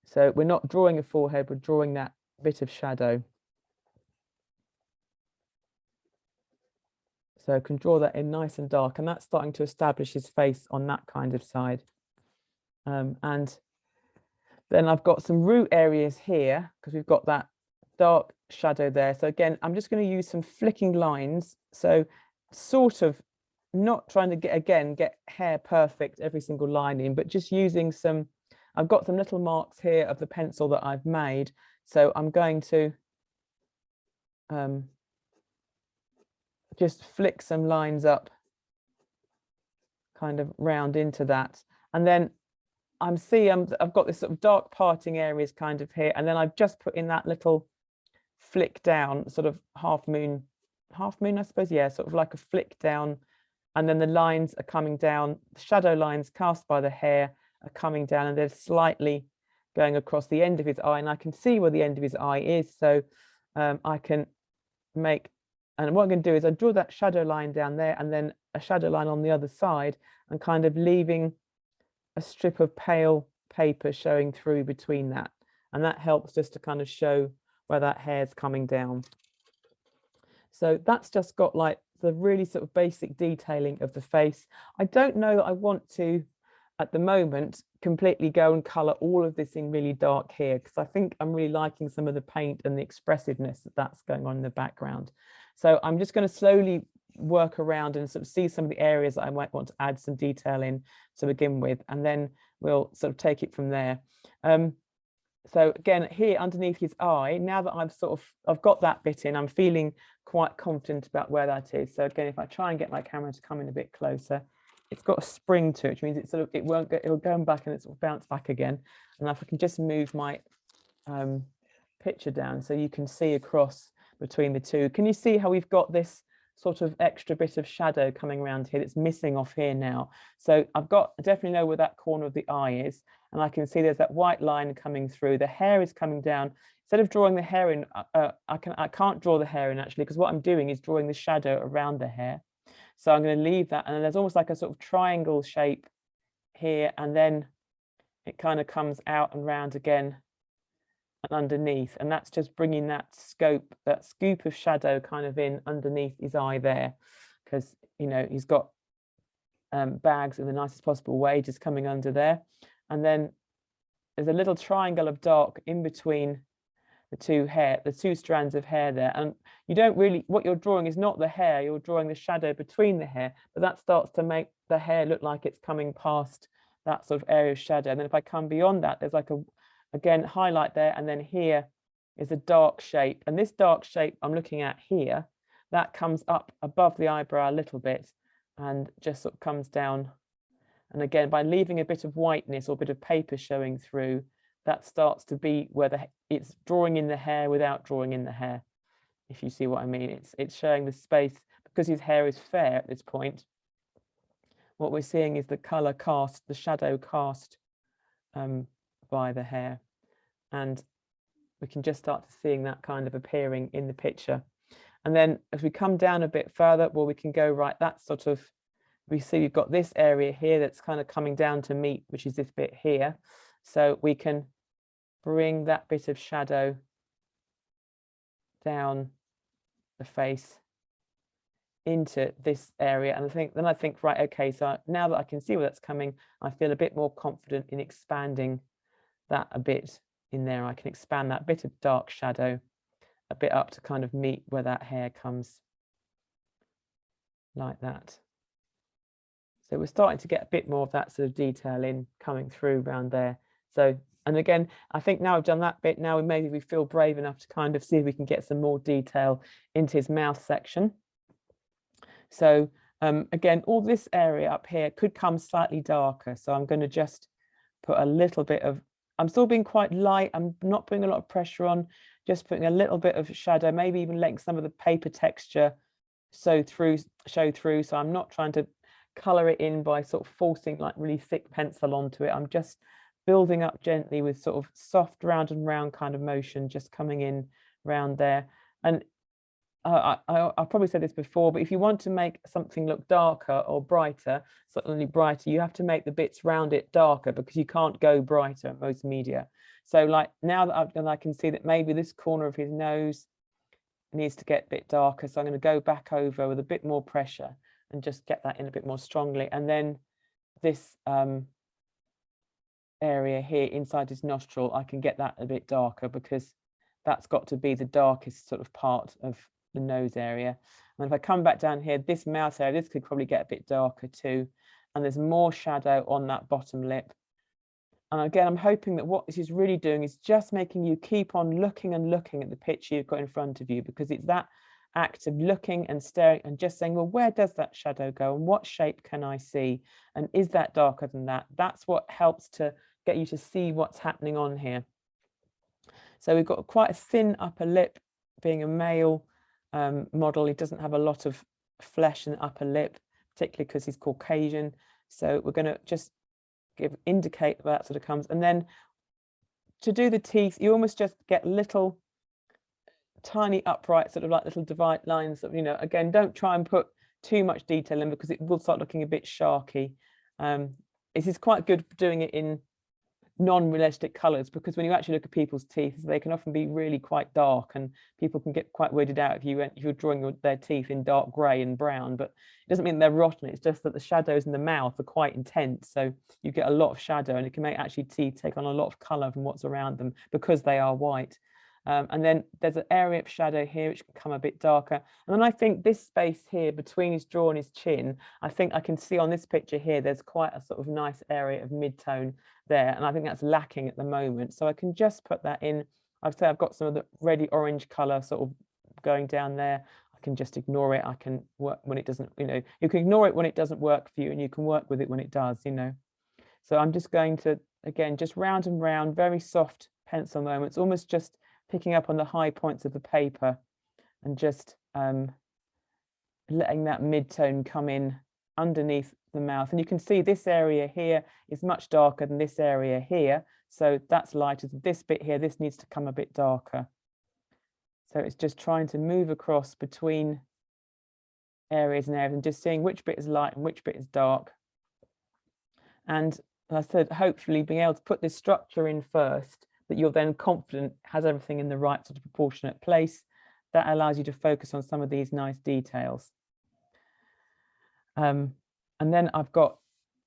So we're not drawing a forehead, we're drawing that bit of shadow. So I can draw that in nice and dark, and that's starting to establish his face on that kind of side. And then I've got some root areas here, because we've got that dark shadow there. So again, I'm just going to use some flicking lines. So sort of not trying to get hair perfect every single line in, but just using some, I've got some little marks here of the pencil that I've made. So I'm going to just flick some lines up kind of round into that. And then I've got this sort of dark parting areas kind of here, and then I've just put in that little flick down, sort of half moon, I suppose, yeah, sort of like a flick down, and then the lines are coming down, the shadow lines cast by the hair are coming down, and they're slightly going across the end of his eye, and I can see where the end of his eye is. So I can make, and what I'm going to do is I draw that shadow line down there and then a shadow line on the other side, and kind of leaving a strip of pale paper showing through between that. And that helps just to kind of show where that hair's coming down. So that's just got like the really sort of basic detailing of the face. I don't know that I want to, at the moment, completely go and colour all of this in really dark here, because I think I'm really liking some of the paint and the expressiveness that's going on in the background. So I'm just going to slowly work around and sort of see some of the areas that I might want to add some detail in to begin with, and then we'll sort of take it from there. So again, here underneath his eye, now that I've got that bit in, I'm feeling quite confident about where that is. So again, if I try and get my camera to come in a bit closer, it's got a spring to it, which means it'll go back and it'll bounce back again. And if I can just move my picture down so you can see across between the two. Can you see how we've got this sort of extra bit of shadow coming around here that's missing off here now? So I definitely know where that corner of the eye is, and I can see there's that white line coming through. The hair is coming down. Instead of drawing the hair in, I can't draw the hair in actually, because what I'm doing is drawing the shadow around the hair. So I'm going to leave that, and then there's almost like a sort of triangle shape here, and then it kind of comes out and round again and underneath, and that's just bringing that scoop of shadow kind of in underneath his eye there, because you know he's got bags in the nicest possible way just coming under there. And then there's a little triangle of dark in between the two strands of hair there, and you don't really, what you're drawing is not the hair, you're drawing the shadow between the hair, but that starts to make the hair look like it's coming past that sort of area of shadow. And then if I come beyond that, there's like a, again, highlight there, and then here is a dark shape, and this dark shape I'm looking at here, that comes up above the eyebrow a little bit and just sort of comes down. And again, by leaving a bit of whiteness or a bit of paper showing through, that starts to be where it's drawing in the hair without drawing in the hair, if you see what I mean. It's showing the space, because his hair is fair at this point. What we're seeing is the colour cast, the shadow cast by the hair, and we can just start to seeing that kind of appearing in the picture. And then as we come down a bit further, well, we can go right, that's sort of, we see we've got this area here that's kind of coming down to meet, which is this bit here. So we can bring that bit of shadow down the face into this area. And I think, right, okay, so now that I can see where that's coming, I feel a bit more confident in expanding that a bit in there. I can expand that bit of dark shadow a bit up to kind of meet where that hair comes, like that. So we're starting to get a bit more of that sort of detail in coming through around there. So, and again, I think now I've done that bit, now maybe we feel brave enough to kind of see if we can get some more detail into his mouth section. So again, all this area up here could come slightly darker. So I'm going to just put a little bit of, I'm still being quite light, I'm not putting a lot of pressure on, just putting a little bit of shadow, maybe even letting some of the paper texture show through. So I'm not trying to color it in by sort of forcing like really thick pencil onto it. I'm just building up gently with sort of soft round and round kind of motion, just coming in round there. And I've probably said this before, but if you want to make something look darker or brighter, suddenly brighter, you have to make the bits around it darker, because you can't go brighter in most media. So like now that I've done, I can see that maybe this corner of his nose needs to get a bit darker. So I'm going to go back over with a bit more pressure and just get that in a bit more strongly. And then this area here inside his nostril, I can get that a bit darker, because that's got to be the darkest sort of part of the nose area. And if I come back down here, this mouth area, this could probably get a bit darker too. And there's more shadow on that bottom lip. And again, I'm hoping that what this is really doing is just making you keep on looking and looking at the picture you've got in front of you, because it's that act of looking and staring and just saying, well, where does that shadow go and what shape can I see? And is that darker than that? That's what helps to get you to see what's happening on here. So we've got quite a thin upper lip, being a male model. He doesn't have a lot of flesh in the upper lip, particularly because he's Caucasian. So we're going to just indicate that sort of comes. And then to do the teeth, you almost just get little tiny upright sort of like little divide lines of, you know, again, don't try and put too much detail in because it will start looking a bit sharky. It is quite good doing it in non-realistic colors, because when you actually look at people's teeth, they can often be really quite dark, and people can get quite weirded out if you're drawing their teeth in dark gray and brown. But it doesn't mean they're rotten, it's just that the shadows in the mouth are quite intense, so you get a lot of shadow, and it can make actually teeth take on a lot of color from what's around them because they are white. And then there's an area of shadow here which can come a bit darker. And then I think this space here between his jaw and his chin, I think I can see on this picture here, there's quite a sort of nice area of mid-tone there. And I think that's lacking at the moment. So I can just put that in. I'd say I've got some of the reddy orange color sort of going down there. I can just ignore it. I can work when it doesn't, you know, you can ignore it when it doesn't work for you, and you can work with it when it does, you know. So I'm just going to, again, just round and round, very soft pencil moments, almost just picking up on the high points of the paper and just letting that mid-tone come in underneath the mouth. And you can see this area here is much darker than this area here. So that's lighter. This bit here, this needs to come a bit darker. So it's just trying to move across between areas and areas and just seeing which bit is light and which bit is dark. And as I said, hopefully being able to put this structure in first, that you're then confident has everything in the right sort of proportionate place. That allows you to focus on some of these nice details. And then I've got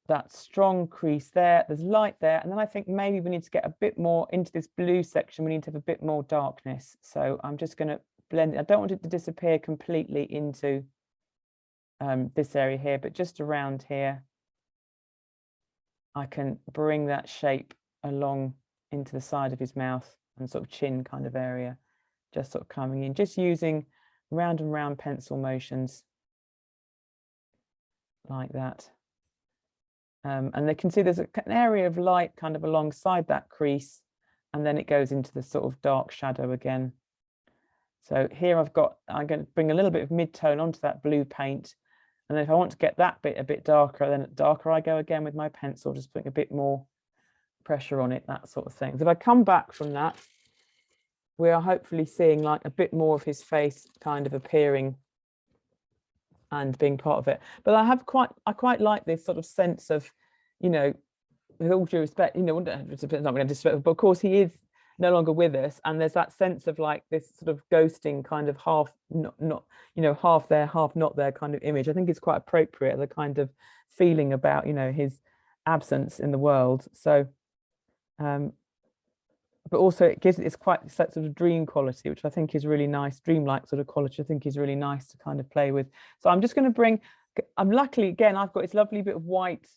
that strong crease there, there's light there, and then I think maybe we need to get a bit more into this blue section. We need to have a bit more darkness. So I'm just going to blend it. I don't want it to disappear completely into this area here, but just around here, I can bring that shape along into the side of his mouth and sort of chin kind of area, just sort of coming in, just using round and round pencil motions like that. And they can see there's an area of light kind of alongside that crease, and then it goes into the sort of dark shadow again. So here I'm going to bring a little bit of mid-tone onto that blue paint. And then if I want to get that bit a bit darker, then darker I go again with my pencil, just putting a bit more pressure on it, that sort of thing. So if I come back from that, we are hopefully seeing like a bit more of his face kind of appearing and being part of it. But I quite like this sort of sense of, you know, with all due respect, you know, not going to disrespect, but of course he is no longer with us, and there's that sense of like this sort of ghosting kind of half not you know, half there half not there kind of image. I think it's quite appropriate, the kind of feeling about, you know, his absence in the world. So but also it gives it this quite sort of dream quality, which I think is really nice, dreamlike sort of quality. I think is really nice to kind of play with. So I'm just going to bring, I'm luckily again, I've got this lovely bit of white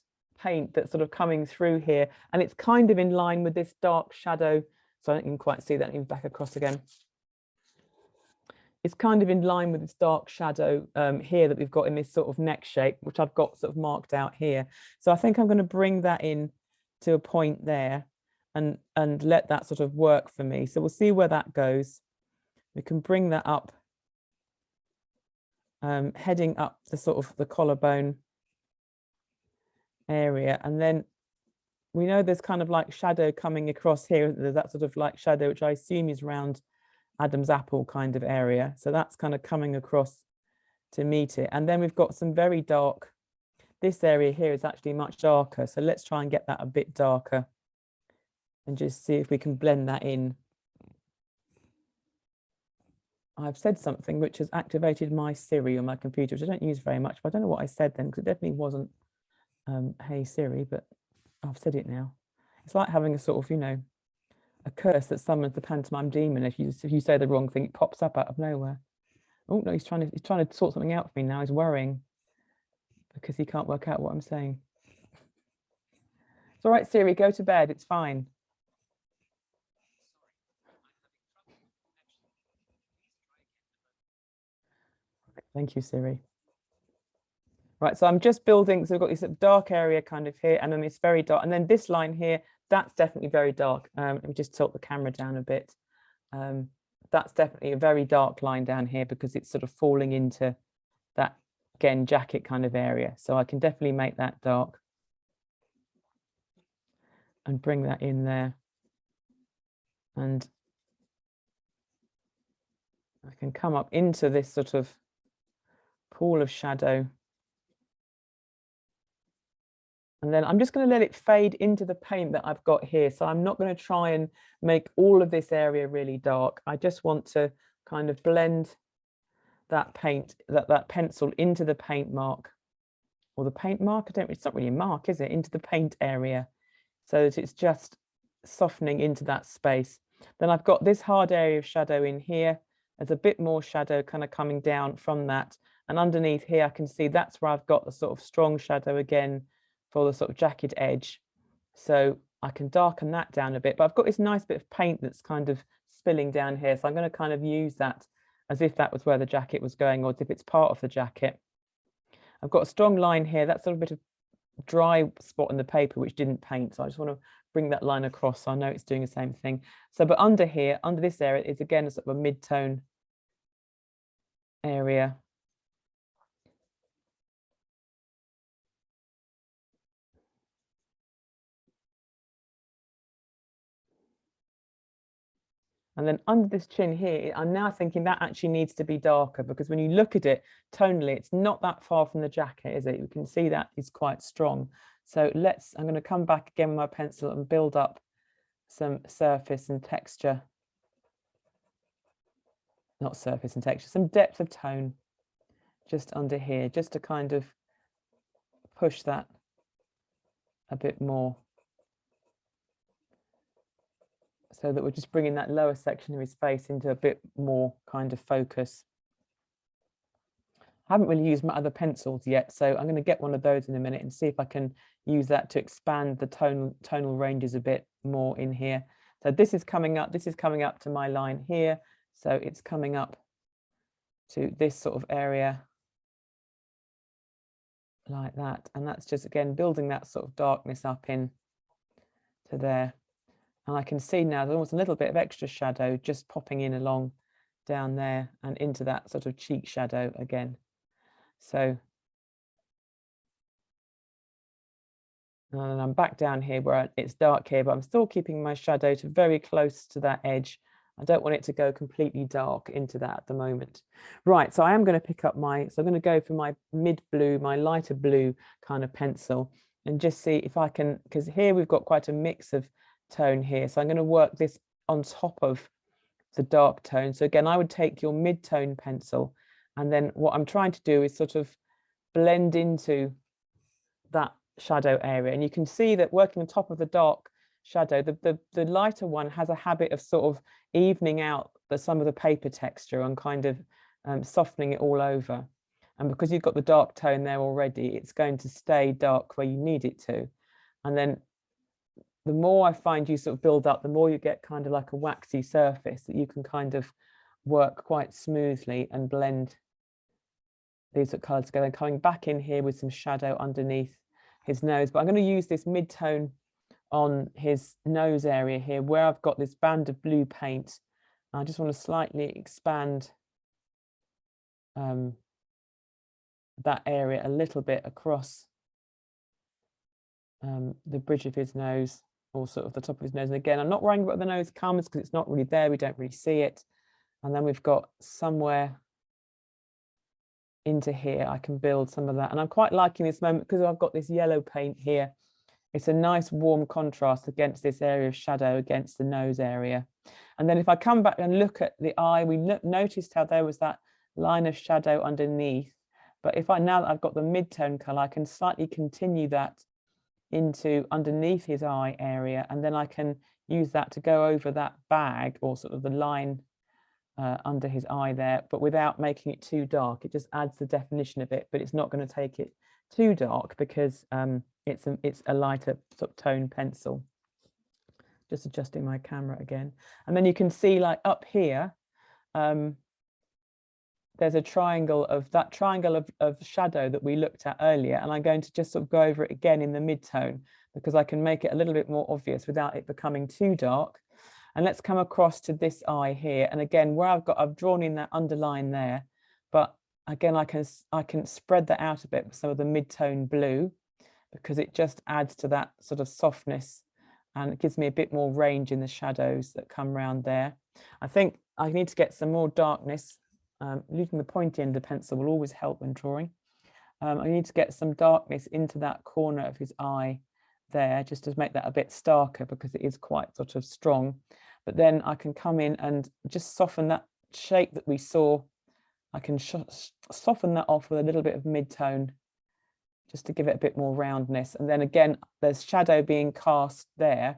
paint that's sort of coming through here, and it's kind of in line with this dark shadow. So I don't even quite see that. Even back across again. It's kind of in line with this dark shadow here that we've got in this sort of neck shape, which I've got sort of marked out here. So I think I'm going to bring that in to a point there and let that sort of work for me. So we'll see where that goes. We can bring that up, heading up the sort of the collarbone area. And then we know there's kind of like shadow coming across here. There's that sort of like shadow, which I assume is around Adam's apple kind of area. So that's kind of coming across to meet it. And then we've got some very dark, this area here is actually much darker. So let's try and get that a bit darker and just see if we can blend that in. I've said something which has activated my Siri on my computer, which I don't use very much, but I don't know what I said then, because it definitely wasn't hey Siri, but I've said it now. It's like having a sort of, you know, a curse that summons the pantomime demon. If you say the wrong thing, it pops up out of nowhere. Oh no, he's trying to sort something out for me now. He's worrying because he can't work out what I'm saying. It's all right, Siri, go to bed. It's fine. Thank you, Siri. Right, so I'm just building, so we've got this dark area kind of here, and then it's very dark. And then this line here, that's definitely very dark. Let me just tilt the camera down a bit. That's definitely a very dark line down here because it's sort of falling into that, again, jacket kind of area. So I can definitely make that dark and bring that in there. And I can come up into this sort of pool of shadow. And then I'm just going to let it fade into the paint that I've got here. So I'm not going to try and make all of this area really dark. I just want to kind of blend that paint, that pencil into the paint mark, or the paint mark. It's not really a mark, is it? Into the paint area, so that it's just softening into that space. Then I've got this hard area of shadow in here. There's a bit more shadow kind of coming down from that. And underneath here, I can see that's where I've got the sort of strong shadow again for the sort of jacket edge. So I can darken that down a bit, but I've got this nice bit of paint that's kind of spilling down here. So I'm going to kind of use that as if that was where the jacket was going, or as if it's part of the jacket. I've got a strong line here. That's a little bit of dry spot in the paper which didn't paint, so I just want to bring that line across so I know it's doing the same thing. So but under here, under this area, is again a sort of a mid-tone area. And then under this chin here, I'm now thinking that actually needs to be darker, because when you look at it tonally, it's not that far from the jacket, is it? You can see that is quite strong. So I'm going to come back again with my pencil and build up some surface and texture. Not surface and texture, some depth of tone just under here, just to kind of push that a bit more, so that we're just bringing that lower section of his face into a bit more kind of focus. I haven't really used my other pencils yet, so I'm going to get one of those in a minute and see if I can use that to expand the tonal ranges a bit more in here. So this is coming up to my line here, so it's coming up to this sort of area like that, and that's just again building that sort of darkness up in to there. And I can see now there's almost a little bit of extra shadow just popping in along down there and into that sort of cheek shadow again. So and I'm back down here where it's dark here, but I'm still keeping my shadow to very close to that edge. I don't want it to go completely dark into that at the moment. Right, so I am going to pick up so I'm going to go for my mid blue, my lighter blue kind of pencil, and just see if I can, because here we've got quite a mix of tone here. So I'm going to work this on top of the dark tone. So again, I would take your mid-tone pencil, and then what I'm trying to do is sort of blend into that shadow area. And you can see that working on top of the dark shadow, the lighter one has a habit of sort of evening out some of the paper texture and kind of softening it all over. And because you've got the dark tone there already, it's going to stay dark where you need it to. And then the more I find you sort of build up, the more you get kind of like a waxy surface that you can kind of work quite smoothly and blend these colours together. And coming back in here with some shadow underneath his nose. But I'm going to use this mid-tone on his nose area here where I've got this band of blue paint. I just want to slightly expand that area a little bit across the bridge of his nose, or sort of the top of his nose. And again, I'm not worrying about the nose comes because it's not really there. We don't really see it. And then we've got somewhere into here, I can build some of that. And I'm quite liking this moment because I've got this yellow paint here. It's a nice warm contrast against this area of shadow against the nose area. And then if I come back and look at the eye, we noticed how there was that line of shadow underneath. But if now that I've got the mid-tone color, I can slightly continue that into underneath his eye area, and then I can use that to go over that bag, or sort of the line under his eye there, but without making it too dark. It just adds the definition of it, but it's not going to take it too dark because it's a lighter sort of tone pencil. Just adjusting my camera again, and then you can see like up here there's a triangle of shadow that we looked at earlier, and I'm going to just sort of go over it again in the mid-tone because I can make it a little bit more obvious without it becoming too dark. And let's come across to this eye here, and again where I've drawn in that underline there, but again I can spread that out a bit with some of the mid-tone blue because it just adds to that sort of softness and it gives me a bit more range in the shadows that come around there. I think I need to get some more darkness. Using the pointy end of the pencil will always help when drawing. I need to get some darkness into that corner of his eye there, just to make that a bit starker, because it is quite sort of strong. But then I can come in and just soften that shape that we saw. I can soften that off with a little bit of mid-tone, just to give it a bit more roundness. And then again, there's shadow being cast there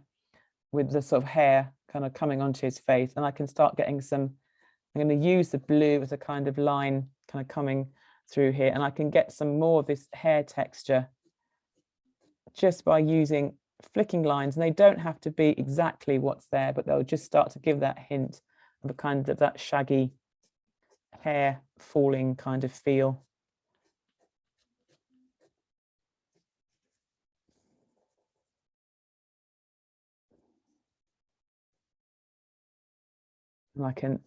with the sort of hair kind of coming onto his face. And I can start getting some, I'm going to use the blue as a kind of line kind of coming through here. And I can get some more of this hair texture just by using flicking lines. And they don't have to be exactly what's there, but they'll just start to give that hint of a kind of that shaggy hair falling kind of feel. And I can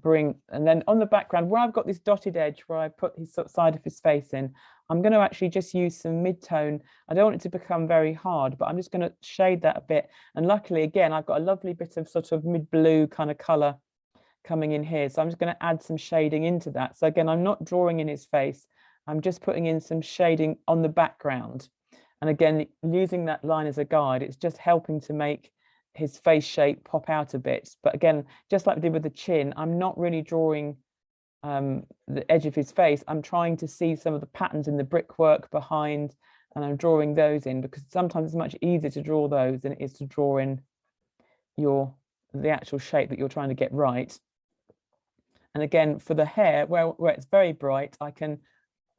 bring, and then on the background where I've got this dotted edge where I put his sort of side of his face in, I'm going to actually just use some mid-tone. I don't want it to become very hard, but I'm just going to shade that a bit. And luckily, again, I've got a lovely bit of sort of mid-blue kind of color coming in here. So I'm just going to add some shading into that. So again, I'm not drawing in his face. I'm just putting in some shading on the background. And again, using that line as a guide, it's just helping to make his face shape pop out a bit. But again, just like we did with the chin, I'm not really drawing the edge of his face. I'm trying to see some of the patterns in the brickwork behind, and I'm drawing those in, because sometimes it's much easier to draw those than it is to draw in the actual shape that you're trying to get right. And again, for the hair, where it's very bright, I can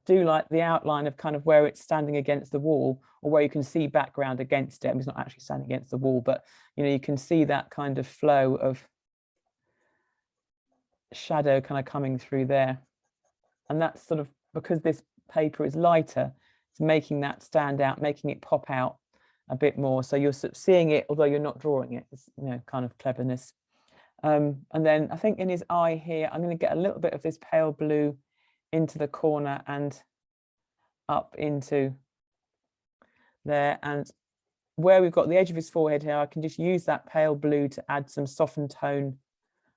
do like the outline of kind of where it's standing against the wall, or where you can see background against it. I mean, it's not actually standing against the wall, but you know, you can see that kind of flow of shadow kind of coming through there. And that's sort of because this paper is lighter, it's making that stand out, making it pop out a bit more. So you're sort of seeing it, although you're not drawing it. It's, you know, kind of cleverness. And then I think in his eye here, I'm going to get a little bit of this pale blue into the corner and up into there. And where we've got the edge of his forehead here, I can just use that pale blue to add some softened tone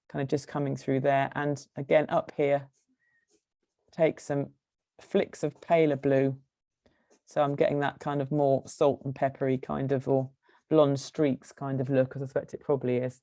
kind of just coming through there. And again, up here, take some flicks of paler blue. So I'm getting that kind of more salt and peppery kind of, or blonde streaks kind of look, as I suspect it probably is.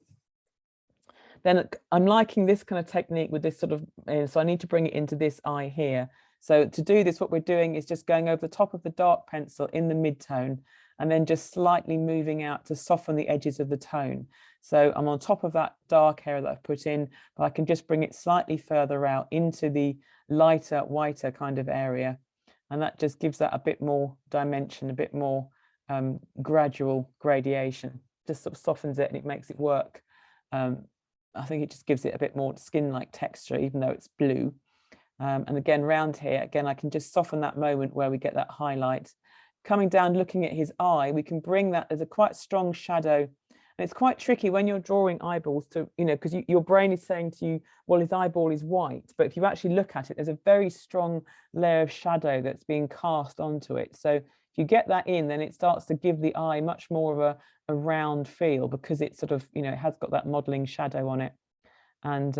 Then I'm liking this kind of technique with this sort of, so I need to bring it into this eye here. So to do this, what we're doing is just going over the top of the dark pencil in the mid-tone, and then just slightly moving out to soften the edges of the tone. So I'm on top of that dark area that I've put in, but I can just bring it slightly further out into the lighter, whiter kind of area. And that just gives that a bit more dimension, a bit more gradual gradation, just sort of softens it and it makes it work. I think it just gives it a bit more skin-like texture, even though it's blue. And again, round here, again, I can just soften that moment where we get that highlight. Coming down, looking at his eye, we can bring that as a quite strong shadow. And it's quite tricky when you're drawing eyeballs to, you know, because your brain is saying to you, well, his eyeball is white. But if you actually look at it, there's a very strong layer of shadow that's being cast onto it. So if you get that in, then it starts to give the eye much more of a round feel, because it's sort of, you know, it has got that modeling shadow on it. And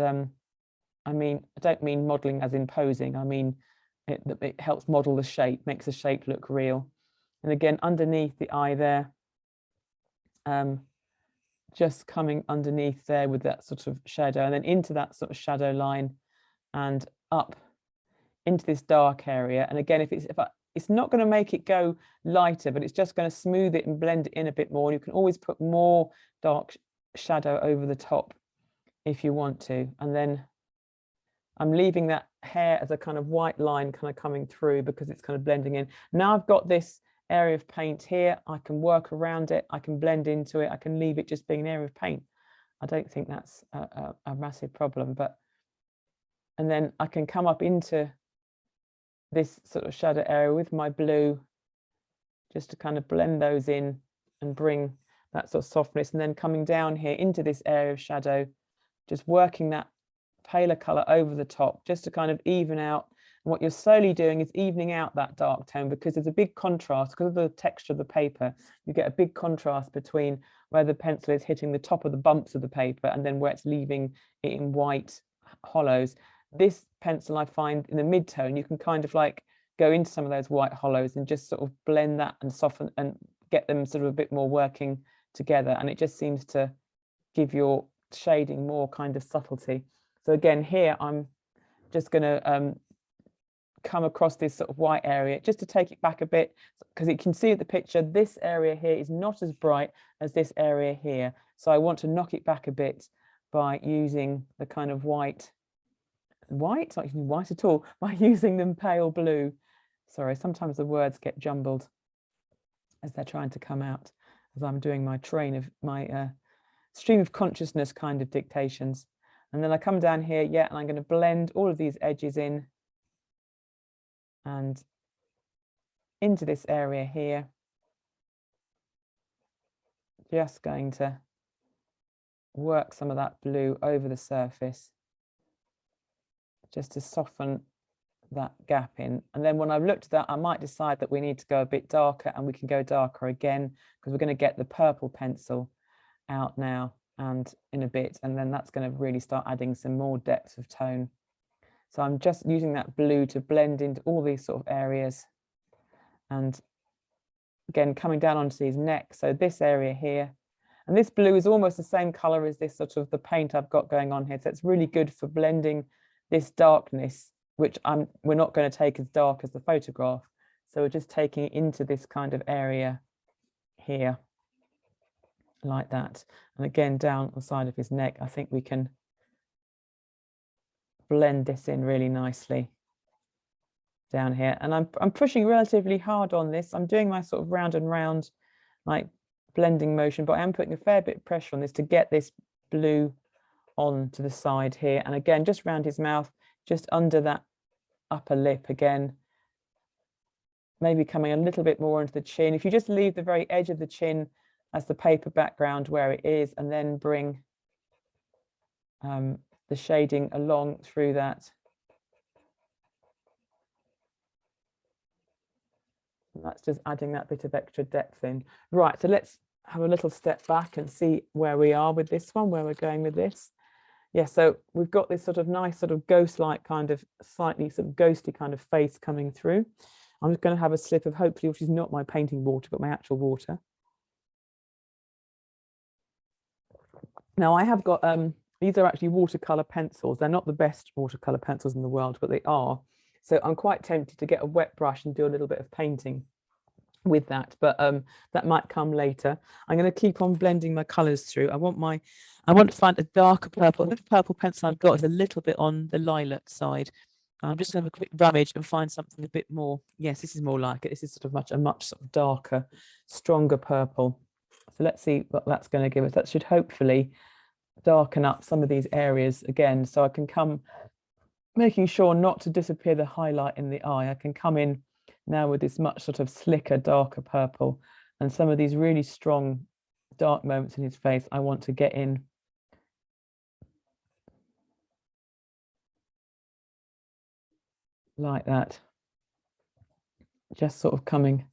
I mean, I don't mean modeling as in posing. I mean, it helps model the shape, makes the shape look real. And again, underneath the eye there, just coming underneath there with that sort of shadow, and then into that sort of shadow line and up into this dark area. And again, it's not going to make it go lighter, but it's just going to smooth it and blend it in a bit more. You can always put more dark shadow over the top if you want to. And then I'm leaving that hair as a kind of white line kind of coming through, because it's kind of blending in. Now I've got this area of paint here, I can work around it, I can blend into it, I can leave it just being an area of paint. I don't think that's a massive problem, but, and then I can come up into this sort of shadow area with my blue, just to kind of blend those in and bring that sort of softness, and then coming down here into this area of shadow, just working that paler color over the top, just to kind of even out what you're slowly doing is evening out that dark tone, because there's a big contrast, because of the texture of the paper. You get a big contrast between where the pencil is hitting the top of the bumps of the paper and then where it's leaving it in white hollows. This pencil, I find in the mid-tone, you can kind of like go into some of those white hollows and just sort of blend that and soften and get them sort of a bit more working together. And it just seems to give your shading more kind of subtlety. So again, here I'm just going to come across this sort of white area just to take it back a bit, because you can see at the picture, this area here is not as bright as this area here. So I want to knock it back a bit by using the kind of white, it's not even white at all, by using them pale blue. Sorry, sometimes the words get jumbled as they're trying to come out, as I'm doing my stream of consciousness kind of dictations. And then I come down here, and I'm going to blend all of these edges in and into this area here. Just going to work some of that blue over the surface just to soften that gap in. And then when I've looked at that, I might decide that we need to go a bit darker, and we can go darker again, because we're going to get the purple pencil out now and in a bit, and then that's going to really start adding some more depth of tone. So I'm just using that blue to blend into all these sort of areas, and again coming down onto his neck, so this area here. And this blue is almost the same color as this sort of the paint I've got going on here, so it's really good for blending this darkness, which we're not going to take as dark as the photograph, so we're just taking it into this kind of area here like that. And again down the side of his neck, I think we can blend this in really nicely down here. And I'm pushing relatively hard on this. I'm doing my sort of round and round like blending motion, but I am putting a fair bit of pressure on this to get this blue on to the side here. And again, just around his mouth, just under that upper lip again, maybe coming a little bit more into the chin. If you just leave the very edge of the chin as the paper background where it is, and then bring the shading along through that. And that's just adding that bit of extra depth in. Right, so let's have a little step back and see where we are with this one, where we're going with this. Yeah, so we've got this sort of nice sort of ghost-like kind of slightly sort of ghosty kind of face coming through. I'm just going to have a slip of, hopefully, which is not my painting water, but my actual water. Now I have got, these are actually watercolor pencils. They're not the best watercolor pencils in the world, but they are. So I'm quite tempted to get a wet brush and do a little bit of painting with that, but that might come later. I'm going to keep on blending my colors through. I want to find a darker purple. The purple pencil I've got is a little bit on the lilac side. I'm just going to have a quick rummage and find something a bit more. Yes, this is more like it. This is sort of a much sort of darker, stronger purple. So let's see what that's going to give us. That should hopefully darken up some of these areas again, so I can come, making sure not to disappear the highlight in the eye. I can come in now with this much sort of slicker, darker purple, and some of these really strong dark moments in his face I want to get in. Like that. Just sort of coming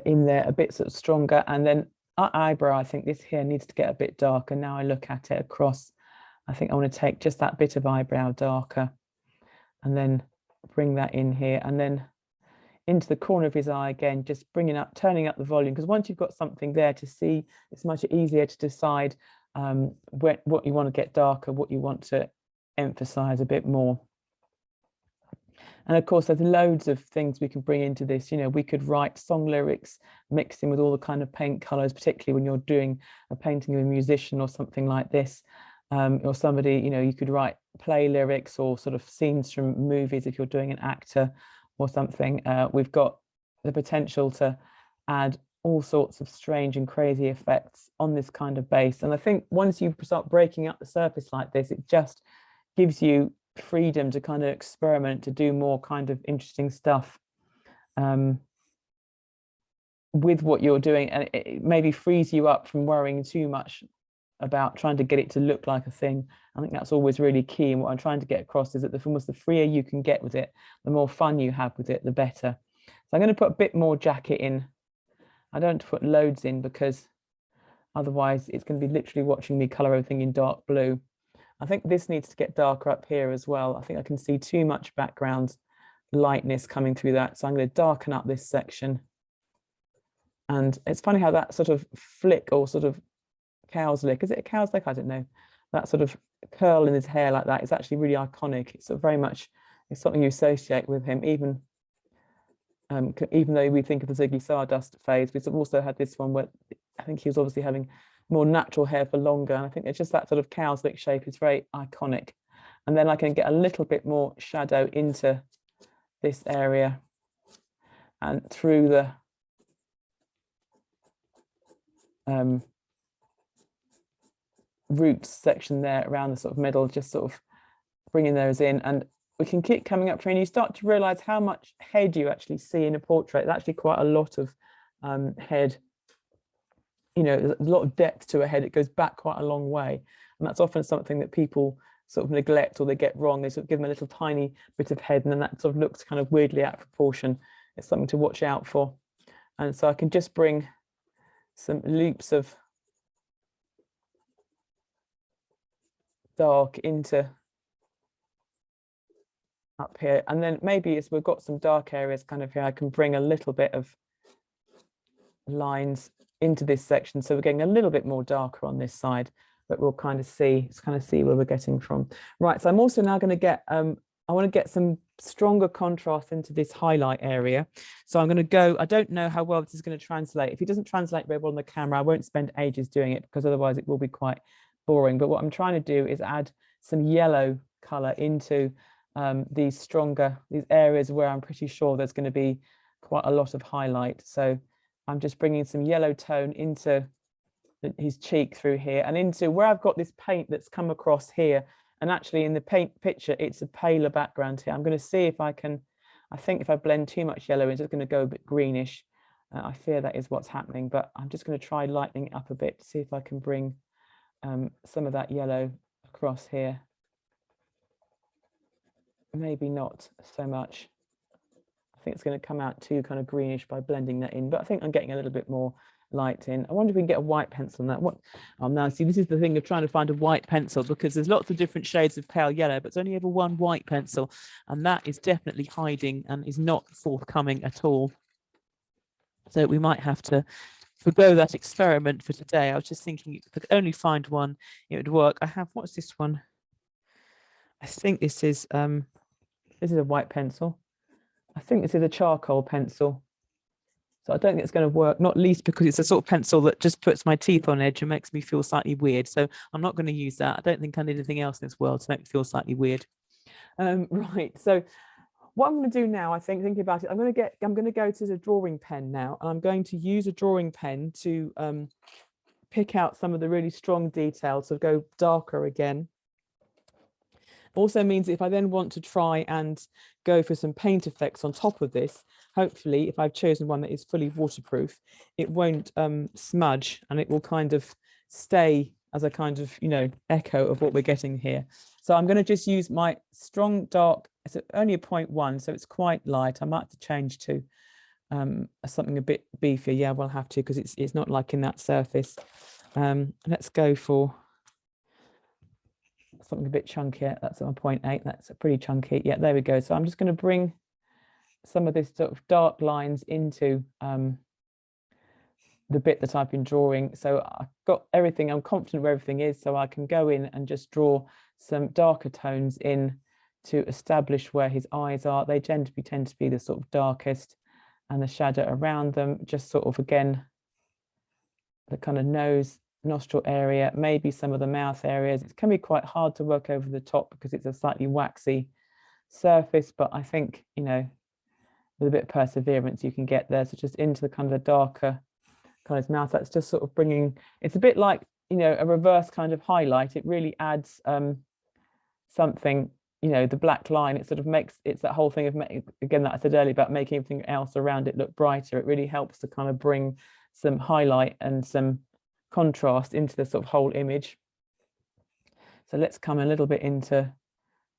in there a bit sort of stronger, and then our eyebrow, I think this here needs to get a bit darker. Now I look at it across, I think I want to take just that bit of eyebrow darker and then bring that in here, and then into the corner of his eye again, just bringing up, turning up the volume, because once you've got something there to see, it's much easier to decide what you want to get darker, what you want to emphasize a bit more. And of course, there's loads of things we can bring into this. You know, we could write song lyrics mixed in with all the kind of paint colors, particularly when you're doing a painting of a musician or something like this, or somebody, you know, you could write play lyrics or sort of scenes from movies if you're doing an actor or something. We've got the potential to add all sorts of strange and crazy effects on this kind of base. And I think once you start breaking up the surface like this, it just gives you freedom to kind of experiment, to do more kind of interesting stuff with what you're doing, and it maybe frees you up from worrying too much about trying to get it to look like a thing. I think that's always really key. And what I'm trying to get across is that the freer you can get with it, the more fun you have with it, the better. So I'm going to put a bit more jacket in. I don't put loads in because otherwise it's going to be literally watching me color everything in dark blue. I think this needs to get darker up here as well. I think I can see too much background lightness coming through that. So I'm going to darken up this section. And it's funny how that sort of flick or sort of cow's lick, is it a cow's lick? I don't know. That sort of curl in his hair like that is actually really iconic. It's sort of very much, it's something you associate with him, even though we think of the Ziggy Stardust phase. We've also had this one where I think he was obviously having more natural hair for longer. And I think it's just that sort of cow's lick shape is very iconic. And then I can get a little bit more shadow into this area and through the roots section there around the sort of middle, just sort of bringing those in. And we can keep coming up through, and you start to realize how much head you actually see in a portrait. There's actually quite a lot of head. You know, there's a lot of depth to a head. It goes back quite a long way. And that's often something that people sort of neglect or they get wrong. They sort of give them a little tiny bit of head and then that sort of looks kind of weirdly out of proportion. It's something to watch out for. And so I can just bring some loops of dark into up here. And then maybe as we've got some dark areas kind of here, I can bring a little bit of lines into this section. So we're getting a little bit more darker on this side, but we'll kind of see where we're getting from. Right, so I'm also now going to get, I want to get some stronger contrast into this highlight area. So I'm going to go, I don't know how well this is going to translate. If it doesn't translate very well on the camera, I won't spend ages doing it because otherwise it will be quite boring. But what I'm trying to do is add some yellow color into these areas where I'm pretty sure there's going to be quite a lot of highlight. So I'm just bringing some yellow tone into his cheek through here and into where I've got this paint that's come across here. And actually in the paint picture, it's a paler background here. I'm going to see if I can, I think if I blend too much yellow, it's just going to go a bit greenish. I fear that is what's happening, but I'm just going to try lightening it up a bit to see if I can bring some of that yellow across here. Maybe not so much. I think it's going to come out too kind of greenish by blending that in, but I think I'm getting a little bit more light in. I wonder if we can get a white pencil on that. What? Oh, now see, this is the thing of trying to find a white pencil because there's lots of different shades of pale yellow, but there's only ever one white pencil, and that is definitely hiding and is not forthcoming at all. So we might have to forgo that experiment for today. I was just thinking if I could only find one, it would work. I have, what's this one? I think this is a white pencil. I think this is a charcoal pencil. So I don't think it's going to work, not least because it's a sort of pencil that just puts my teeth on edge and makes me feel slightly weird. So I'm not going to use that. I don't think I need anything else in this world to make me feel slightly weird. Right. So what I'm going to do now, I think, thinking about it, I'm going to go to the drawing pen now, and I'm going to use a drawing pen to pick out some of the really strong details. So go darker again. Also means if I then want to try and go for some paint effects on top of this, hopefully if I've chosen one that is fully waterproof, it won't smudge and it will kind of stay as a kind of, you know, echo of what we're getting here. So I'm going to just use my strong dark, it's only a 0.1, so it's quite light. I might have to change to something a bit beefier. Yeah, we'll have to because it's not like in that surface. Let's go for something a bit chunkier. That's on 0.8. That's a pretty chunky. Yeah, there we go. So I'm just going to bring some of this sort of dark lines into the bit that I've been drawing. So I've got everything. I'm confident where everything is. So I can go in and just draw some darker tones in to establish where his eyes are. They tend to be the sort of darkest, and the shadow around them, just sort of, again, the kind of nose, nostril area, maybe some of the mouth areas. It can be quite hard to work over the top because it's a slightly waxy surface, but I think, you know, with a bit of perseverance you can get there. So just into the kind of the darker kind of mouth, that's just sort of bringing, it's a bit like, you know, a reverse kind of highlight. It really adds something, you know, the black line, it sort of makes, it's that whole thing of, again, that I said earlier about making everything else around it look brighter. It really helps to kind of bring some highlight and some contrast into the sort of whole image. So let's come a little bit into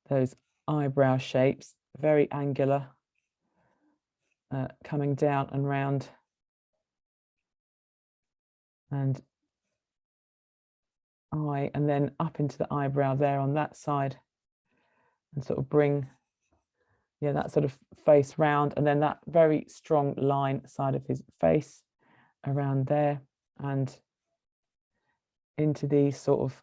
those eyebrow shapes, very angular, coming down and round, and eye, and then up into the eyebrow there on that side, and sort of bring, yeah, that sort of face round, and then that very strong line side of his face around there, and into these sort of,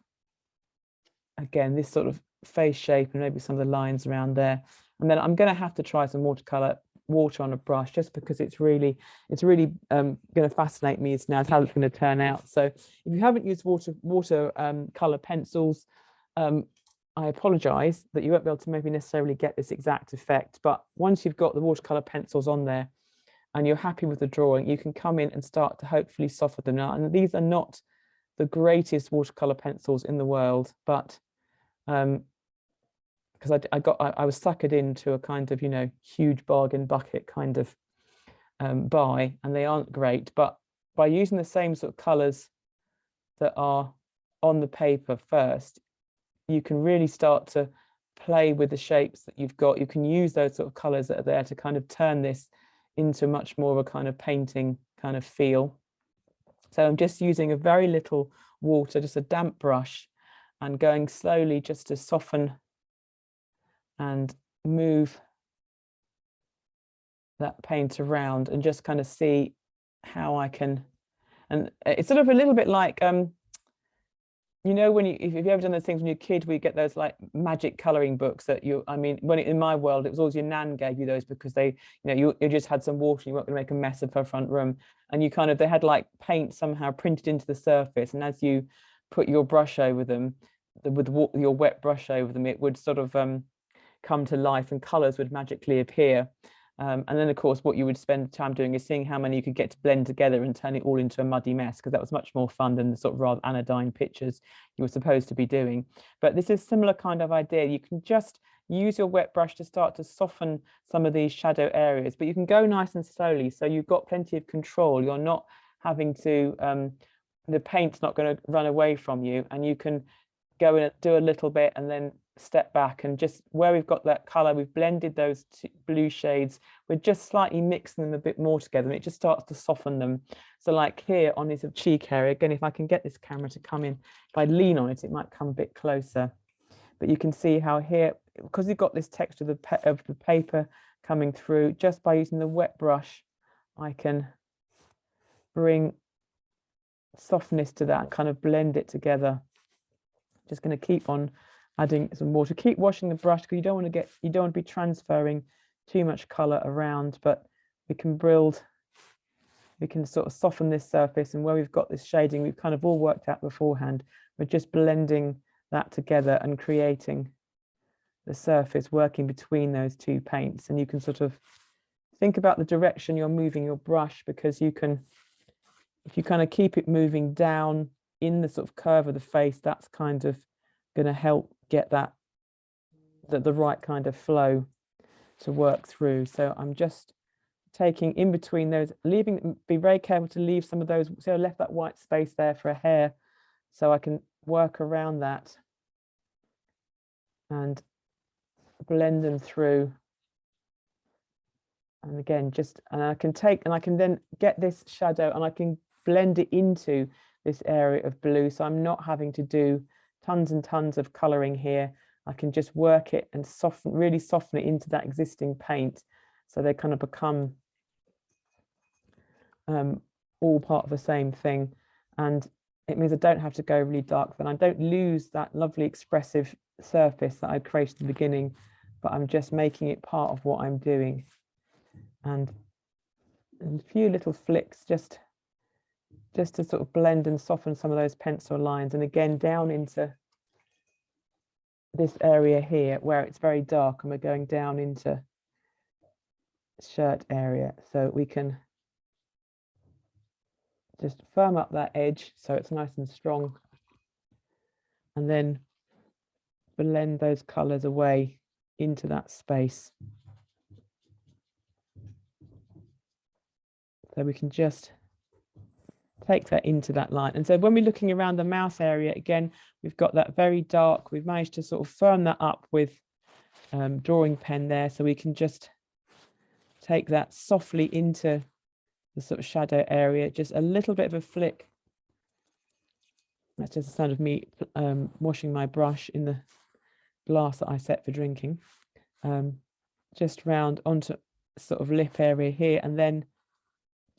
again, this sort of face shape, and maybe some of the lines around there. And then I'm going to have to try some water on a brush, just because it's really going to fascinate me as now how it's going to turn out. So if you haven't used watercolor pencils, I apologize that you won't be able to maybe necessarily get this exact effect, but once you've got the watercolor pencils on there and you're happy with the drawing, you can come in and start to hopefully soften them out. And these are not the greatest watercolor pencils in the world, but because I was suckered into a kind of, you know, huge bargain bucket kind of buy, and they aren't great, but by using the same sort of colors that are on the paper first, you can really start to play with the shapes that you've got. You can use those sort of colors that are there to kind of turn this into much more of a kind of painting kind of feel. So I'm just using a very little water, just a damp brush, and going slowly just to soften and move that paint around, and just kind of see how I can. And it's sort of a little bit like, you know, when if you've ever done those things when you're a kid, where you get those like magic coloring books that I mean, in my world, it was always your nan gave you those, because they, you know, you just had some water, you weren't going to make a mess of her front room, and you kind of, they had like paint somehow printed into the surface, and as you put your brush over them, with your wet brush over them, it would sort of come to life, and colors would magically appear. And then, of course, what you would spend time doing is seeing how many you could get to blend together and turn it all into a muddy mess, because that was much more fun than the sort of rather anodyne pictures you were supposed to be doing. But this is a similar kind of idea. You can just use your wet brush to start to soften some of these shadow areas, but you can go nice and slowly, so you've got plenty of control. You're not having to, the paint's not going to run away from you, and you can go and do a little bit and then step back, and just where we've got that color, we've blended those two blue shades, we're just slightly mixing them a bit more together, and it just starts to soften them. So like here on his cheek area, again, if I can get this camera to come in, if I lean on it, it might come a bit closer, but you can see how here, because you've got this texture of the paper coming through, just by using the wet brush, I can bring softness to that and kind of blend it together. Just going to keep on adding some water, keep washing the brush, because you don't want to be transferring too much color around, but we can sort of soften this surface, and where we've got this shading we've kind of all worked out beforehand, we're just blending that together and creating the surface working between those two paints. And you can sort of think about the direction you're moving your brush, because you can, if you kind of keep it moving down in the sort of curve of the face, that's kind of going to help get that the right kind of flow to work through. So I'm just taking in between those, be very careful to leave some of those. So I left that white space there for a hair, so I can work around that and blend them through. And again, and I can then get this shadow, and I can blend it into this area of blue, so I'm not having to do tons and tons of coloring here. I can just work it and really soften it into that existing paint, so they kind of become all part of the same thing. And it means I don't have to go really dark, then I don't lose that lovely expressive surface that I created at the beginning, but I'm just making it part of what I'm doing. And a few little flicks just to sort of blend and soften some of those pencil lines. And again, down into this area here where it's very dark, and we're going down into shirt area, so we can just firm up that edge so it's nice and strong, and then blend those colors away into that space. So we can just take that into that line. And so when we're looking around the mouth area, again, we've got that very dark. We've managed to sort of firm that up with drawing pen there, so we can just take that softly into the sort of shadow area, just a little bit of a flick. That's just the sound of me washing my brush in the glass that I set for drinking. Just round onto sort of lip area here, and then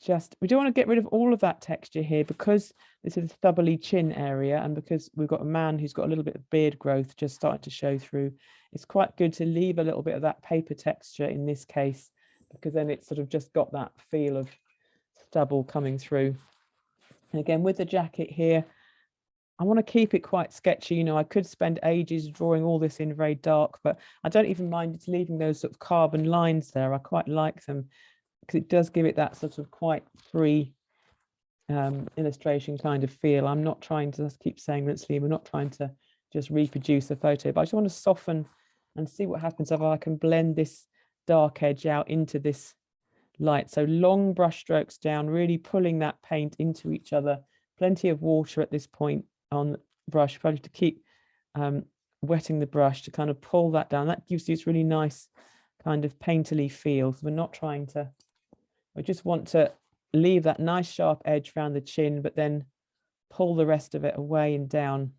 just, we don't want to get rid of all of that texture here because this is a stubbly chin area, and because we've got a man who's got a little bit of beard growth just starting to show through. It's quite good to leave a little bit of that paper texture in this case, because then it's sort of just got that feel of stubble coming through. And again, with the jacket here, I want to keep it quite sketchy. You know, I could spend ages drawing all this in very dark, but I don't even mind just leaving those sort of carbon lines there. I quite like them because it does give it that sort of quite free illustration kind of feel. I'm not trying to, just keep saying Rinsleigh, we're not trying to just reproduce a photo, but I just want to soften and see what happens if I can blend this dark edge out into this light. So long brush strokes down, really pulling that paint into each other. Plenty of water at this point on the brush, probably to keep wetting the brush to kind of pull that down. That gives you this really nice kind of painterly feel. So we're not trying to, we just want to leave that nice sharp edge around the chin, but then pull the rest of it away and down.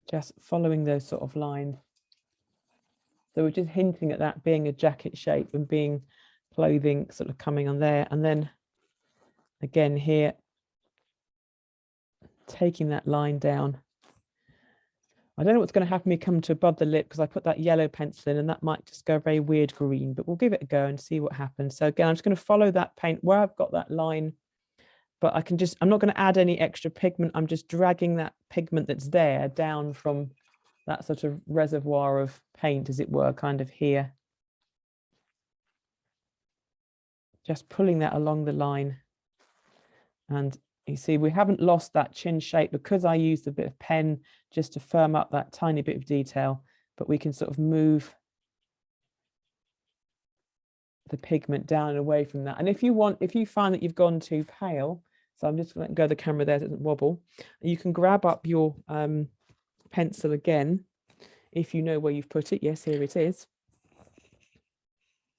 Just following those sort of lines. So we're just hinting at that being a jacket shape and being clothing sort of coming on there. And then again here, taking that line down. I don't know what's going to happen when we come to above the lip, because I put that yellow pencil in and that might just go very weird green, but we'll give it a go and see what happens. So again, I'm just going to follow that paint where I've got that line, but I can just, I'm not going to add any extra pigment. I'm just dragging that pigment that's there down from that sort of reservoir of paint, as it were, kind of here. Just pulling that along the line. And you see, we haven't lost that chin shape because I used a bit of pen just to firm up that tiny bit of detail, but we can sort of move the pigment down and away from that. And if you want, if you find that you've gone too pale, so I'm just going to go the camera there so it doesn't wobble, you can grab up your pencil again, if you know where you've put it. Yes, here it is.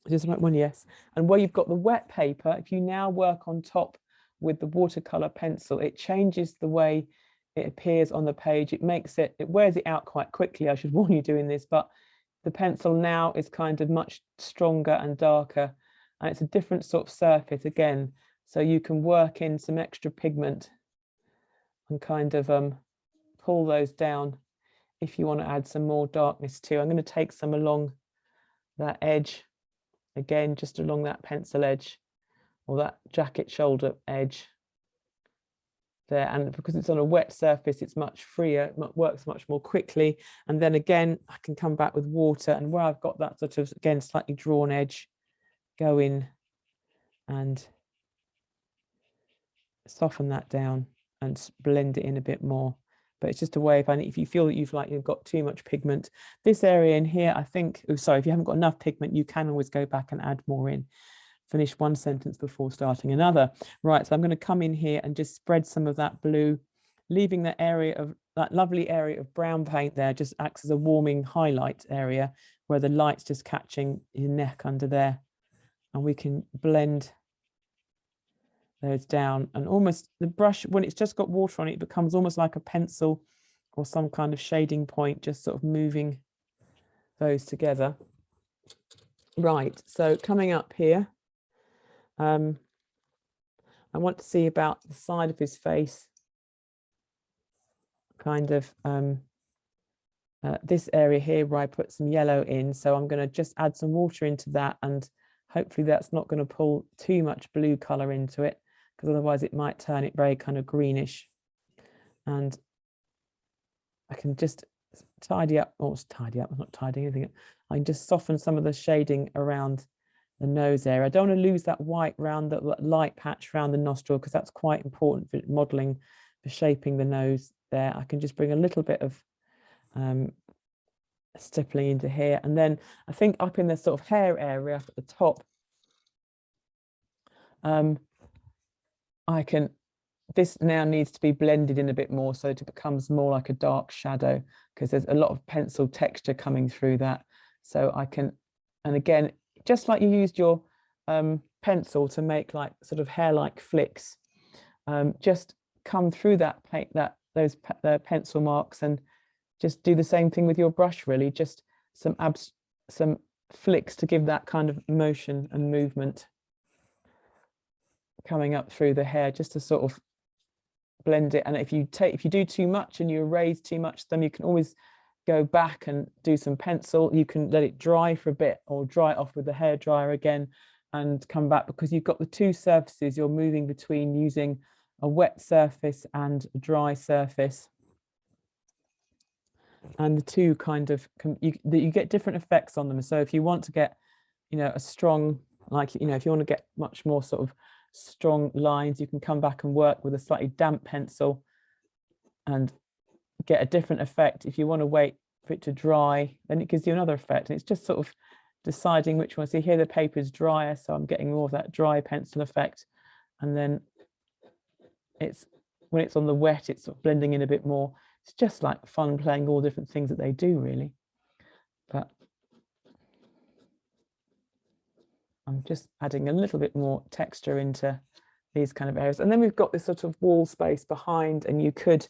Just like one, yes. And where you've got the wet paper, if you now work on top with the watercolor pencil, it changes the way it appears on the page. It makes it, it wears it out quite quickly. I should warn you doing this, but the pencil now is kind of much stronger and darker, and it's a different sort of surface again. So you can work in some extra pigment and kind of pull those down if you want to add some more darkness too. I'm going to take some along that edge, again, just along that pencil edge or that jacket shoulder edge there. And because it's on a wet surface, it's much freer, it works much more quickly. And then again, I can come back with water, and where I've got that sort of, again, slightly drawn edge, go in and soften that down and blend it in a bit more. But it's just a way, if you feel that you've got too much pigment, this area in here, I think, oh, sorry, if you haven't got enough pigment, you can always go back and add more in. Finish one sentence before starting another. Right, so I'm going to come in here and just spread some of that blue, leaving that area of, that lovely area of brown paint there, just acts as a warming highlight area where the light's just catching your neck under there. And we can blend those down, and almost the brush, when it's just got water on it, it becomes almost like a pencil or some kind of shading point, just sort of moving those together. Right, so coming up here, I want to see about the side of his face, kind of this area here where I put some yellow in. So I'm going to just add some water into that, and hopefully that's not going to pull too much blue color into it, because otherwise it might turn it very kind of greenish. And I can just tidy up, or tidy up, I'm not tidying anything up. I can just soften some of the shading around the nose area. I don't want to lose that white round, that light patch around the nostril, because that's quite important for modeling, for shaping the nose there. I can just bring a little bit of stippling into here. And then I think up in the sort of hair area up at the top, This now needs to be blended in a bit more so it becomes more like a dark shadow, because there's a lot of pencil texture coming through that. So I can, and again, just like you used your pencil to make like sort of hair-like flicks, just come through those pencil marks and just do the same thing with your brush, really, just some flicks to give that kind of motion and movement coming up through the hair, just to sort of blend it. And if you do too much and you erase too much, then you can always go back and do some pencil. You can let it dry for a bit or dry it off with the hairdryer again and come back, because you've got the two surfaces you're moving between, using a wet surface and a dry surface. And the two kind of, you get different effects on them. So if you want to get, a strong, like, if you want to get much more sort of strong lines, you can come back and work with a slightly damp pencil and get a different effect. If you want to wait for it to dry, then it gives you another effect. And it's just sort of deciding which one. So here the paper is drier, so I'm getting more of that dry pencil effect. And then when it's on the wet, it's sort of blending in a bit more. It's just like fun playing all different things that they do, really. But I'm just adding a little bit more texture into these kind of areas. And then we've got this sort of wall space behind, and you could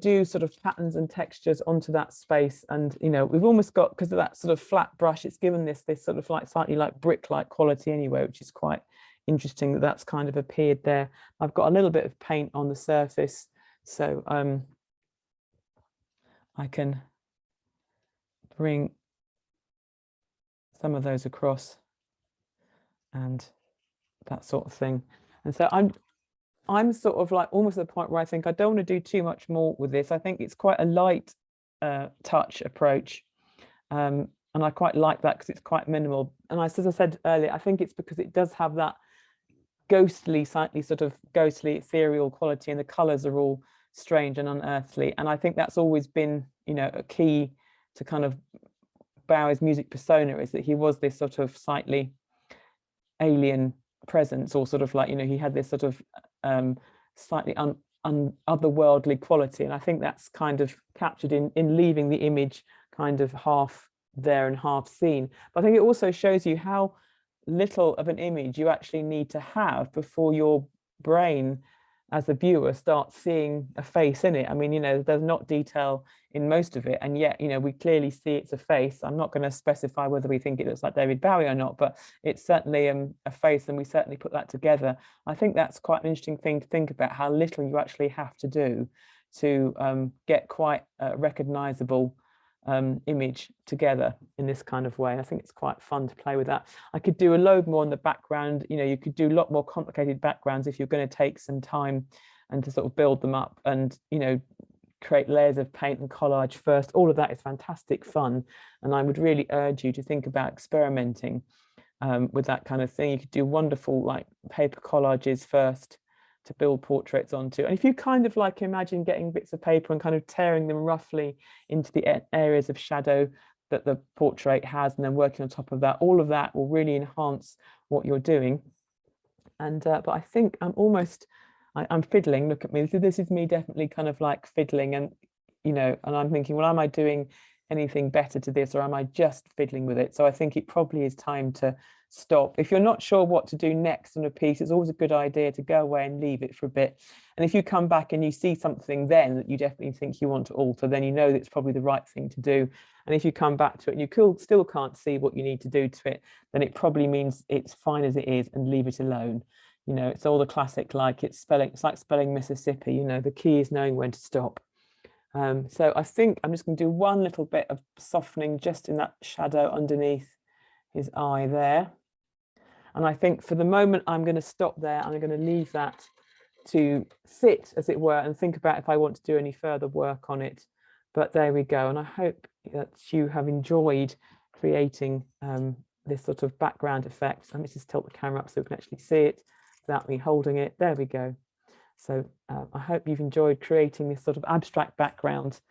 do sort of patterns and textures onto that space. And we've almost got, because of that sort of flat brush, it's given this sort of like slightly like brick-like quality anyway, which is quite interesting that that's kind of appeared there. I've got a little bit of paint on the surface, so I can bring some of those across and that sort of thing. And so I'm sort of like almost at the point where I think I don't want to do too much more with this. I think it's quite a light touch approach, and I quite like that because it's quite minimal. And as I said earlier, I think it's because it does have that slightly sort of ghostly ethereal quality, and the colors are all strange and unearthly. And I think that's always been, a key to kind of Bowie's music persona, is that he was this sort of slightly alien presence, or sort of like, he had this sort of slightly otherworldly quality. And I think that's kind of captured in leaving the image kind of half there and half seen. But I think it also shows you how little of an image you actually need to have before your brain as a viewer starts seeing a face in it. I mean, there's not detail in most of it, and yet, we clearly see it's a face. I'm not going to specify whether we think it looks like David Bowie or not, but it's certainly a face, and we certainly put that together. I think that's quite an interesting thing to think about, how little you actually have to do to get quite a recognizable image together in this kind of way. I think it's quite fun to play with that. I could do a load more in the background. You could do a lot more complicated backgrounds if you're going to take some time and to sort of build them up and create layers of paint and collage first. All of that is fantastic fun, and I would really urge you to think about experimenting with that kind of thing. You could do wonderful like paper collages first to build portraits onto. And if you kind of like imagine getting bits of paper and kind of tearing them roughly into the areas of shadow that the portrait has, and then working on top of that, all of that will really enhance what you're doing. And but I think I'm fiddling. Look at me. This is me definitely kind of like fiddling, and and I'm thinking, well, am I doing anything better to this, or am I just fiddling with it? So I think it probably is time to stop. If you're not sure what to do next on a piece, it's always a good idea to go away and leave it for a bit. And if you come back and you see something then that you definitely think you want to alter, then that it's probably the right thing to do. And if you come back to it and you still can't see what you need to do to it, then it probably means it's fine as it is, and leave it alone. It's all the classic, like it's like spelling Mississippi, the key is knowing when to stop. So I think I'm just going to do one little bit of softening just in that shadow underneath his eye there. And I think for the moment, I'm going to stop there. I'm going to leave that to sit, as it were, and think about if I want to do any further work on it. But there we go. And I hope that you have enjoyed creating this sort of background effect. Let me just tilt the camera up so we can actually see it without me holding it. There we go. So I hope you've enjoyed creating this sort of abstract background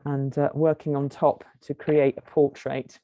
and working on top to create a portrait.